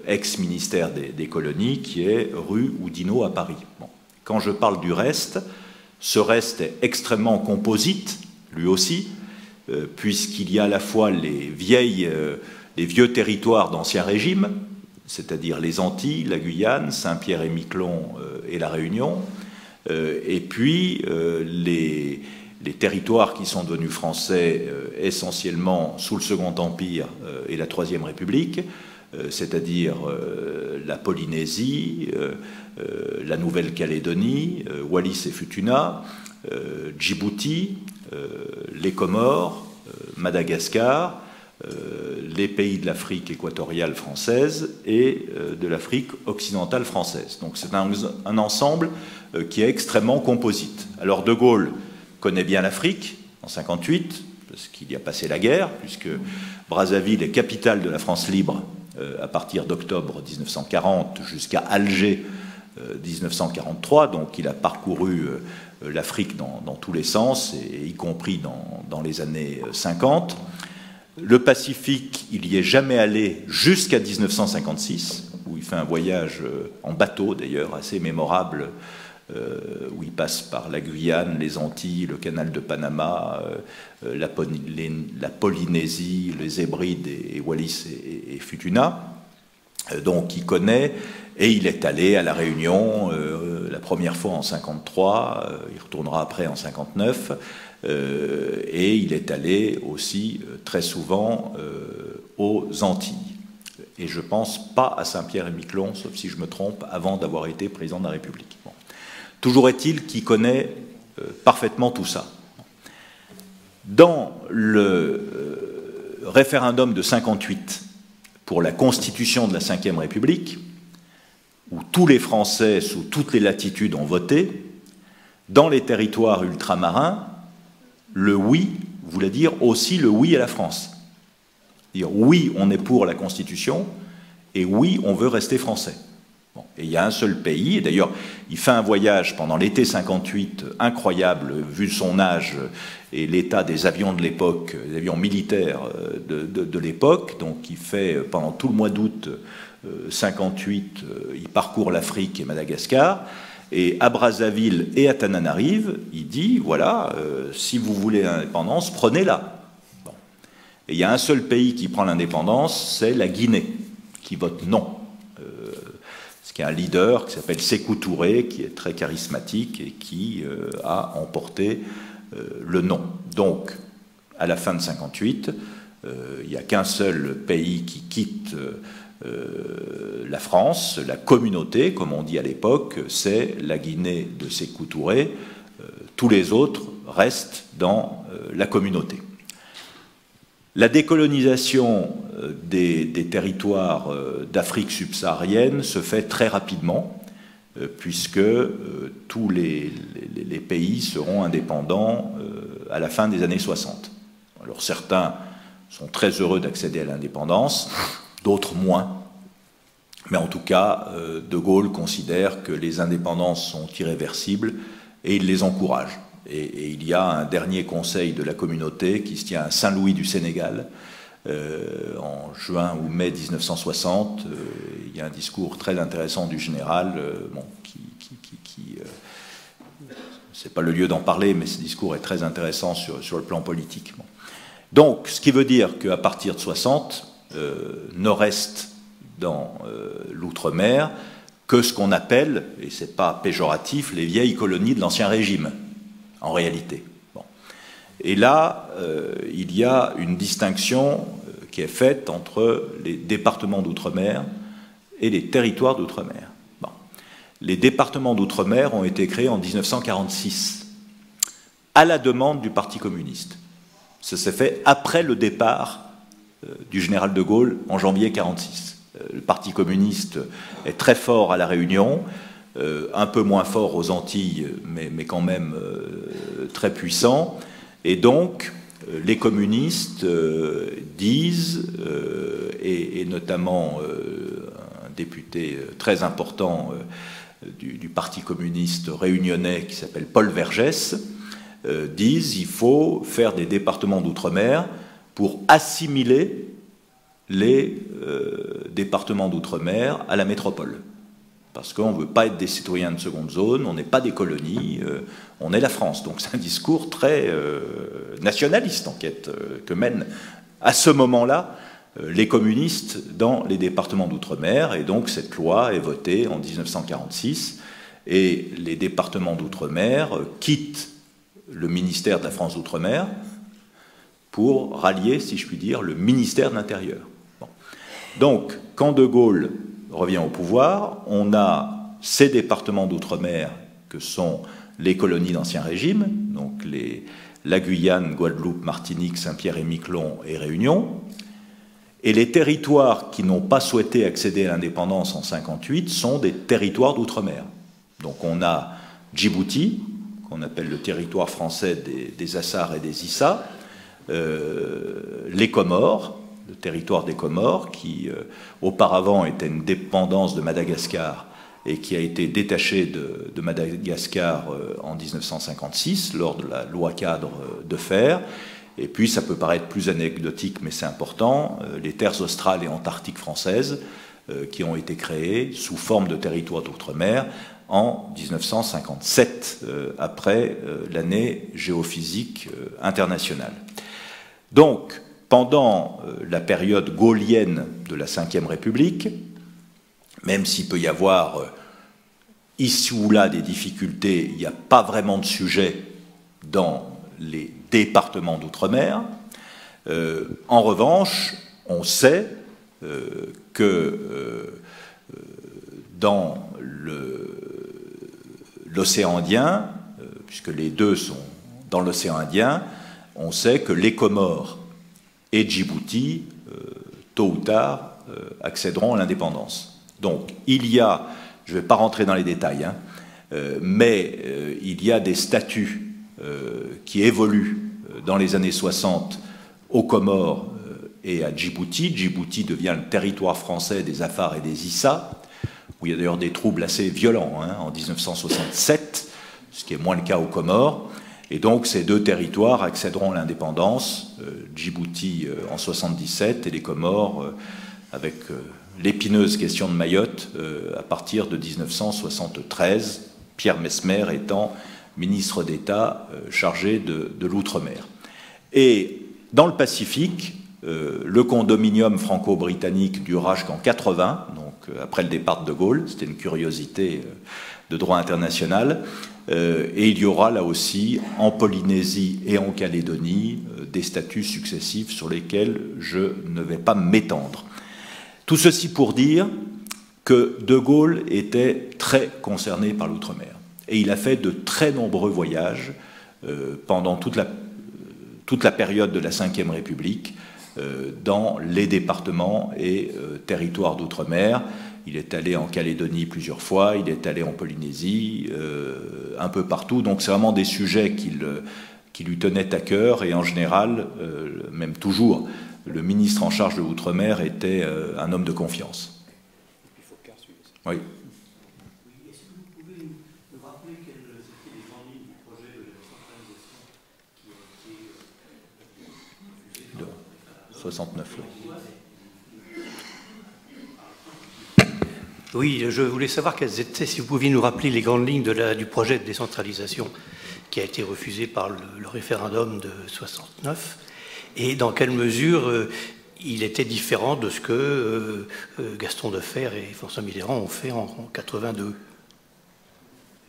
ex-ministère des colonies, qui est rue Oudinot à Paris. Bon. Quand je parle du reste, ce reste est extrêmement composite, lui aussi, puisqu'il y a à la fois les vieux territoires d'Ancien Régime, c'est-à-dire les Antilles, la Guyane, Saint-Pierre-et-Miquelon et la Réunion, et puis les territoires qui sont devenus français essentiellement sous le Second Empire et la Troisième République, c'est-à-dire la Polynésie, la Nouvelle-Calédonie, Wallis et Futuna, Djibouti, les Comores, Madagascar, les pays de l'Afrique équatoriale française et de l'Afrique occidentale française. Donc c'est un ensemble qui est extrêmement composite. Alors De Gaulle connaît bien l'Afrique en 1958, parce qu'il y a passé la guerre, puisque Brazzaville est capitale de la France libre à partir d'octobre 1940 jusqu'à Alger 1943, donc il a parcouru l'Afrique dans tous les sens, et y compris dans les années 50. Le Pacifique, il n'y est jamais allé jusqu'à 1956, où il fait un voyage en bateau d'ailleurs, assez mémorable, où il passe par la Guyane, les Antilles, le canal de Panama, la Polynésie, les Hébrides et Wallis et Futuna. Donc il connaît, et il est allé à La Réunion la première fois en 1953, il retournera après en 1959, et il est allé aussi très souvent aux Antilles. Et je ne pense pas à Saint-Pierre-et-Miquelon, sauf si je me trompe, avant d'avoir été président de la République. Bon. Toujours est-il qu'il connaît parfaitement tout ça. Dans le référendum de 1958 pour la constitution de la Ve République, où tous les Français sous toutes les latitudes ont voté, dans les territoires ultramarins, le oui voulait dire aussi le oui à la France. Dire oui, on est pour la Constitution, et oui, on veut rester français. Bon, et il y a un seul pays, et d'ailleurs, il fait un voyage pendant l'été 58 incroyable, vu son âge et l'état des avions de l'époque, des avions militaires de l'époque. Donc il fait, pendant tout le mois d'août 58, il parcourt l'Afrique et Madagascar, et à Brazzaville et à Tananarive, il dit, voilà, si vous voulez l'indépendance, prenez-la. Bon. Et il y a un seul pays qui prend l'indépendance, c'est la Guinée, qui vote non. Qui a un leader qui s'appelle Sékou Touré, qui est très charismatique et qui a emporté le non. Donc, à la fin de 1958, il n'y a qu'un seul pays qui quitte la France, la communauté, comme on dit à l'époque, c'est la Guinée de Sékou Touré. Tous les autres restent dans la communauté. La décolonisation des territoires d'Afrique subsaharienne se fait très rapidement, puisque tous les pays seront indépendants à la fin des années 60. Alors certains sont très heureux d'accéder à l'indépendance, d'autres moins. Mais en tout cas, De Gaulle considère que les indépendances sont irréversibles et il les encourage. Et il y a un dernier conseil de la communauté qui se tient à Saint-Louis du Sénégal en juin ou mai 1960. Il y a un discours très intéressant du général, c'est pas le lieu d'en parler, mais ce discours est très intéressant sur le plan politique. Bon. Donc, ce qui veut dire qu'à partir de 60, nord-est dans l'outre-mer que ce qu'on appelle, et ce n'est pas péjoratif, les vieilles colonies de l'Ancien Régime, en réalité. Bon. Et là, il y a une distinction qui est faite entre les départements d'outre-mer et les territoires d'outre-mer. Bon. Les départements d'outre-mer ont été créés en 1946, à la demande du Parti communiste. Ça s'est fait après le départ du général de Gaulle en janvier 1946. Le Parti communiste est très fort à La Réunion, un peu moins fort aux Antilles, mais quand même très puissant. Et donc, les communistes disent, et notamment un député très important du Parti communiste réunionnais qui s'appelle Paul Vergès, disent qu'il faut faire des départements d'outre-mer pour assimiler les départements d'outre-mer à la métropole. Parce qu'on ne veut pas être des citoyens de seconde zone, on n'est pas des colonies, on est la France. Donc c'est un discours très nationaliste, en fait, que mènent à ce moment-là les communistes dans les départements d'outre-mer. Et donc cette loi est votée en 1946, et les départements d'outre-mer quittent le ministère de la France d'outre-mer pour rallier, si je puis dire, le ministère de l'Intérieur. Bon. Donc, quand De Gaulle revient au pouvoir, on a ces départements d'outre-mer que sont les colonies d'Ancien Régime, donc la Guyane, Guadeloupe, Martinique, Saint-Pierre-et-Miquelon et Réunion, et les territoires qui n'ont pas souhaité accéder à l'indépendance en 1958 sont des territoires d'outre-mer. Donc on a Djibouti, qu'on appelle le territoire français des Açars et des Issa, les Comores, le territoire des Comores, qui auparavant était une dépendance de Madagascar et qui a été détaché de Madagascar en 1956 lors de la loi cadre de Fer. Et puis, ça peut paraître plus anecdotique, mais c'est important, les terres australes et antarctiques françaises qui ont été créées sous forme de territoire d'outre-mer en 1957, après l'année géophysique internationale. Donc, pendant la période gaullienne de la Ve République, même s'il peut y avoir ici ou là des difficultés, il n'y a pas vraiment de sujet dans les départements d'outre-mer. En revanche, on sait que dans l'océan Indien, puisque les deux sont dans l'océan Indien, on sait que les Comores et Djibouti, tôt ou tard, accéderont à l'indépendance. Donc, il y a, je ne vais pas rentrer dans les détails, mais il y a des statuts qui évoluent dans les années 60 aux Comores et à Djibouti. Djibouti devient le territoire français des Afars et des Issa, où il y a d'ailleurs des troubles assez violents en 1967, ce qui est moins le cas aux Comores. Et donc ces deux territoires accéderont à l'indépendance, Djibouti en 1977 et les Comores avec l'épineuse question de Mayotte à partir de 1973, Pierre Messmer étant ministre d'État chargé de l'outre-mer. Et dans le Pacifique, le condominium franco-britannique durera jusqu'en 1980, donc après le départ de Gaulle, c'était une curiosité de droit international, et il y aura là aussi en Polynésie et en Calédonie des statuts successifs sur lesquels je ne vais pas m'étendre. Tout ceci pour dire que De Gaulle était très concerné par l'outre-mer. Et il a fait de très nombreux voyages pendant toute la période de la Ve République dans les départements et territoires d'outre-mer. Il est allé en Calédonie plusieurs fois, il est allé en Polynésie, un peu partout. Donc c'est vraiment des sujets qui lui tenaient à cœur. Et en général, même toujours, le ministre en charge de l'outre-mer était un homme de confiance. Oui. Est-ce que vous pouvez nous rappeler quelles étaient les grandes lignes du projet de décentralisation qui a été refusé 69, oui. Oui, je voulais savoir quelles étaient, si vous pouviez nous rappeler les grandes lignes du projet de décentralisation qui a été refusé par le référendum de 69, et dans quelle mesure il était différent de ce que Gaston Defferre et François Mitterrand ont fait en 82.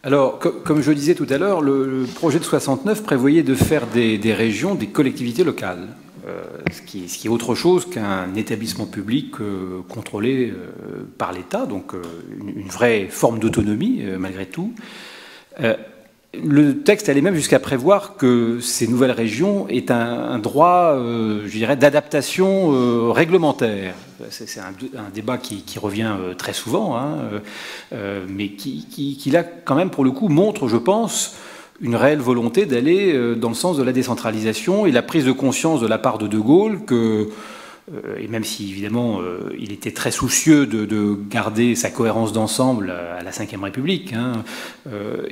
Alors, comme je le disais tout à l'heure, le projet de 69 prévoyait de faire des régions des collectivités locales, ce qui est autre chose qu'un établissement public contrôlé par l'État, donc une vraie forme d'autonomie malgré tout. Le texte allait même jusqu'à prévoir que ces nouvelles régions aient un droit, je dirais, d'adaptation réglementaire. C'est un débat qui revient très souvent, hein, mais qui là, quand même, pour le coup, montre, je pense, une réelle volonté d'aller dans le sens de la décentralisation et la prise de conscience de la part de Gaulle que, et même si évidemment il était très soucieux de garder sa cohérence d'ensemble à la Ve République, hein,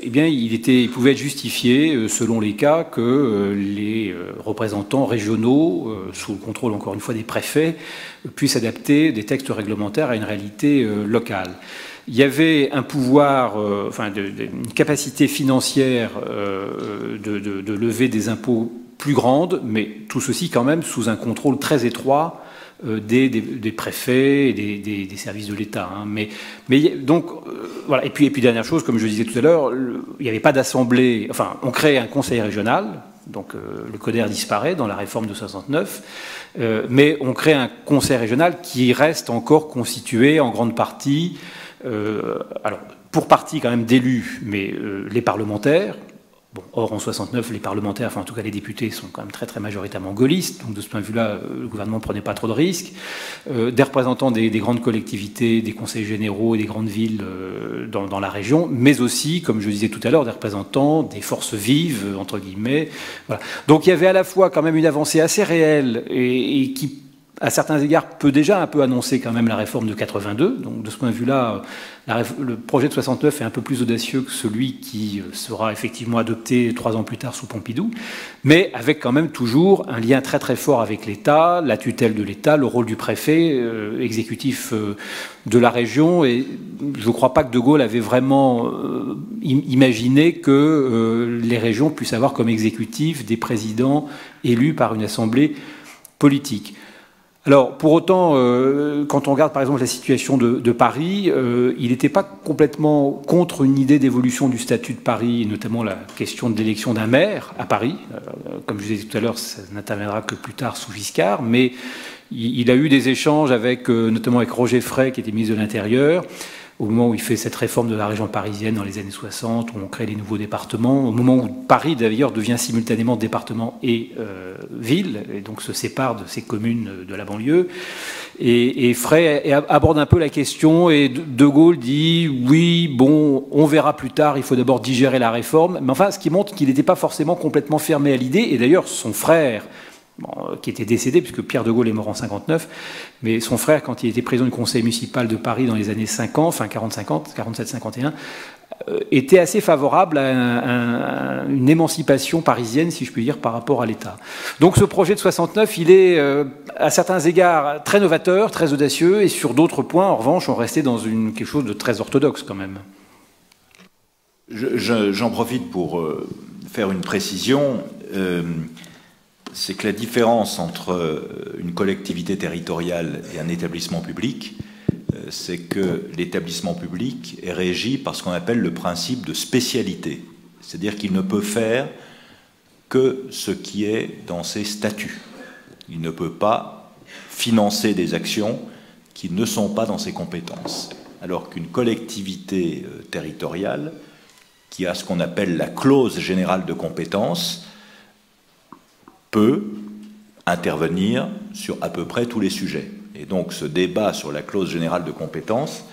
eh bien il pouvait être justifié, selon les cas, que les représentants régionaux, sous le contrôle encore une fois des préfets, puissent adapter des textes réglementaires à une réalité locale. Il y avait un pouvoir, une capacité financière de lever des impôts plus grande, mais tout ceci quand même sous un contrôle très étroit des préfets et des services de l'État. Hein. Mais donc, voilà. Et puis dernière chose, comme je disais tout à l'heure, il n'y avait pas d'assemblée. Enfin, on crée un conseil régional, donc le CODER disparaît dans la réforme de 69, mais on crée un conseil régional qui reste encore constitué en grande partie, alors pour partie quand même d'élus, mais les parlementaires. Bon, or, en 69, les parlementaires, enfin en tout cas les députés, sont quand même très très majoritairement gaullistes, donc de ce point de vue-là, le gouvernement ne prenait pas trop de risques. Des représentants des grandes collectivités, des conseils généraux et des grandes villes dans la région, mais aussi, comme je disais tout à l'heure, des représentants des forces vives, entre guillemets. Voilà. Donc il y avait à la fois quand même une avancée assez réelle et qui, à certains égards, peut déjà un peu annoncer quand même la réforme de 82. Donc de ce point de vue-là, le projet de 69 est un peu plus audacieux que celui qui sera effectivement adopté 3 ans plus tard sous Pompidou, mais avec quand même toujours un lien très très fort avec l'État, la tutelle de l'État, le rôle du préfet exécutif de la région. Et je ne crois pas que De Gaulle avait vraiment imaginé que les régions puissent avoir comme exécutif des présidents élus par une assemblée politique. Alors, pour autant, quand on regarde par exemple la situation de Paris, il n'était pas complètement contre une idée d'évolution du statut de Paris, et notamment la question de l'élection d'un maire à Paris. Comme je disais tout à l'heure, ça n'interviendra que plus tard sous Giscard, mais il a eu des échanges notamment avec Roger Frey, qui était ministre de l'Intérieur, au moment où il fait cette réforme de la région parisienne dans les années 60, où on crée les nouveaux départements, au moment où Paris d'ailleurs devient simultanément département et ville, et donc se sépare de ces communes de la banlieue. Et Frey aborde un peu la question, et De Gaulle dit « oui, bon, on verra plus tard, il faut d'abord digérer la réforme ». Mais enfin, ce qui montre qu'il n'était pas forcément complètement fermé à l'idée, et d'ailleurs son frère, qui était décédé, puisque Pierre de Gaulle est mort en 59, mais son frère, quand il était président du conseil municipal de Paris dans les années 50, enfin 47-51, était assez favorable à une émancipation parisienne, si je puis dire, par rapport à l'État. Donc ce projet de 69, il est à certains égards très novateur, très audacieux, et sur d'autres points, en revanche, on restait dans quelque chose de très orthodoxe quand même. J'en profite pour faire une précision. C'est que la différence entre une collectivité territoriale et un établissement public, c'est que l'établissement public est régi par ce qu'on appelle le principe de spécialité. C'est-à-dire qu'il ne peut faire que ce qui est dans ses statuts. Il ne peut pas financer des actions qui ne sont pas dans ses compétences. Alors qu'une collectivité territoriale, qui a ce qu'on appelle la clause générale de compétence, peut intervenir sur à peu près tous les sujets. Et donc ce débat sur la clause générale de compétence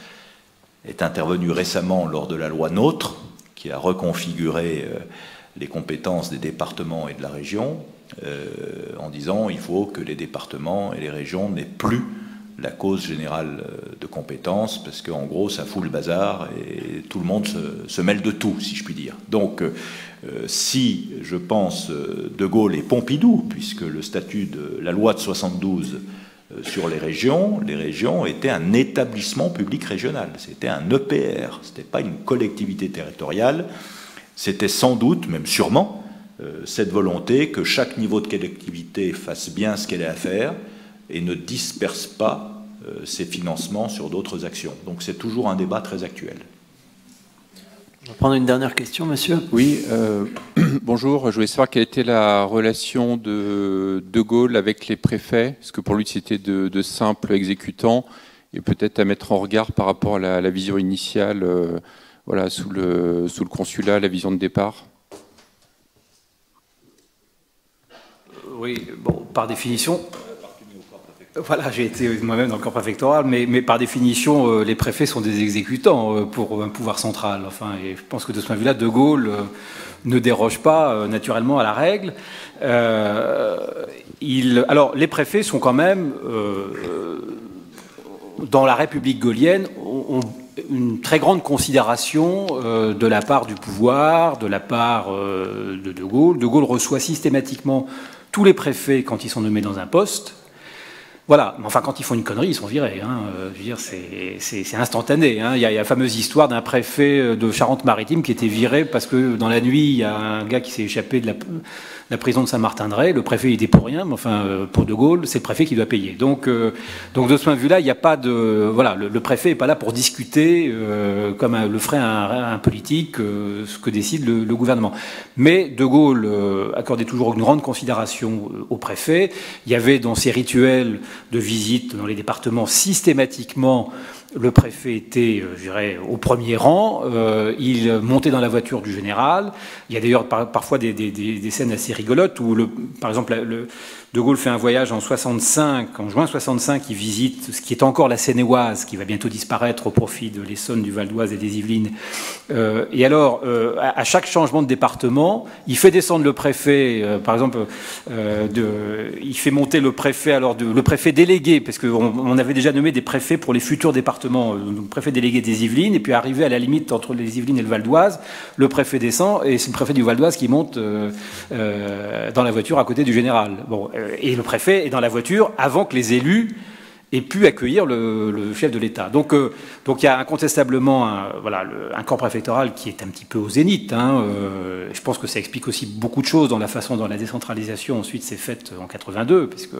est intervenu récemment lors de la loi NOTRe, qui a reconfiguré les compétences des départements et de la région, en disant qu'il faut que les départements et les régions n'aient plus la cause générale de compétences, parce qu'en gros ça fout le bazar et tout le monde se mêle de tout, si je puis dire. Donc si, je pense, De Gaulle et Pompidou, puisque le statut de la loi de 72 sur les régions étaient un établissement public régional, c'était un EPR, c'était pas une collectivité territoriale, c'était sans doute, même sûrement, cette volonté que chaque niveau de collectivité fasse bien ce qu'elle a à faire, et ne disperse pas ces financements sur d'autres actions. Donc c'est toujours un débat très actuel. On va prendre une dernière question, monsieur. Oui, bonjour. Je voulais savoir quelle était la relation de Gaulle avec les préfets. Est-ce que pour lui c'était de simples exécutants, et peut-être à mettre en regard par rapport à la vision initiale, voilà, sous le consulat, la vision de départ? Oui, bon, par définition. Voilà, j'ai été moi-même dans le corps préfectoral, mais par définition, les préfets sont des exécutants pour un pouvoir central. Enfin, et je pense que de ce point de vue-là, De Gaulle ne déroge pas naturellement à la règle. Alors, les préfets sont quand même, dans la République gaulienne, ont une très grande considération de la part du pouvoir, de la part de De Gaulle. De Gaulle reçoit systématiquement tous les préfets quand ils sont nommés dans un poste. Voilà, mais enfin, quand ils font une connerie, ils sont virés. Hein. Je veux dire, c'est instantané. Hein. Il y a la fameuse histoire d'un préfet de Charente-Maritime qui était viré parce que dans la nuit, il y a un gars qui s'est échappé de la prison de Saint-Martin-de-Ré. Le préfet, il était pour rien, mais enfin, pour De Gaulle, c'est le préfet qui doit payer. Donc de ce point de vue-là, il n'y a pas de... Voilà, le préfet n'est pas là pour discuter, comme le ferait un politique, ce que décide le gouvernement. Mais De Gaulle accordait toujours une grande considération au préfet. Il y avait dans ses rituels de visite dans les départements, systématiquement, le préfet était, je dirais, au premier rang. Il montait dans la voiture du général. Il y a d'ailleurs parfois des scènes assez rigolotes où, par exemple, De Gaulle fait un voyage en juin 65, il visite ce qui est encore la Seine-et-Oise, qui va bientôt disparaître au profit de l'Essonne, du Val d'Oise et des Yvelines. Et alors, à chaque changement de département, il fait descendre le préfet, par exemple, il fait monter le préfet, le préfet délégué, parce qu'on avait déjà nommé des préfets pour les futurs départements, le préfet délégué des Yvelines, et puis arrivé à la limite entre les Yvelines et le Val d'Oise, le préfet descend, et c'est le préfet du Val d'Oise qui monte dans la voiture à côté du général. Bon, et le préfet est dans la voiture avant que les élus aient pu accueillir le chef de l'État. Donc il y a incontestablement un corps préfectoral qui est un petit peu au zénith. Hein. Je pense que ça explique aussi beaucoup de choses dans la façon dont la décentralisation ensuite s'est faite en 82, parce qu'il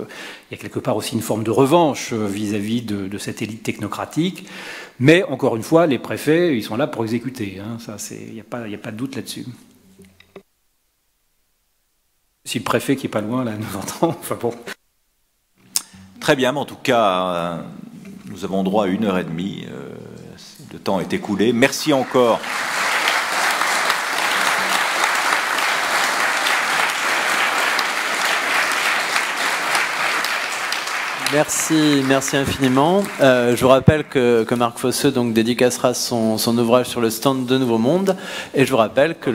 y a quelque part aussi une forme de revanche vis-à-vis de cette élite technocratique. Mais encore une fois, les préfets, ils sont là pour exécuter. Hein. Il n'y a pas de doute là-dessus. Si le préfet qui est pas loin là nous entend, enfin bon. Très bien, mais en tout cas, nous avons droit à 1h30. Le temps est écoulé. Merci encore. Merci infiniment. Je vous rappelle que Marc Fosseux donc dédicacera son ouvrage sur le stand de Nouveau Monde, et je vous rappelle que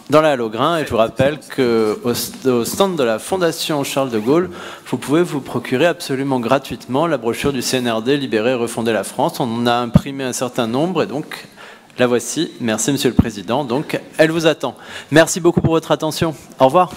dans la Halograin, et je vous rappelle que au stand de la Fondation Charles de Gaulle, vous pouvez vous procurer absolument gratuitement la brochure du CNRD Libérer et refonder la France. On en a imprimé un certain nombre, et donc la voici. Merci Monsieur le Président. Donc elle vous attend. Merci beaucoup pour votre attention. Au revoir.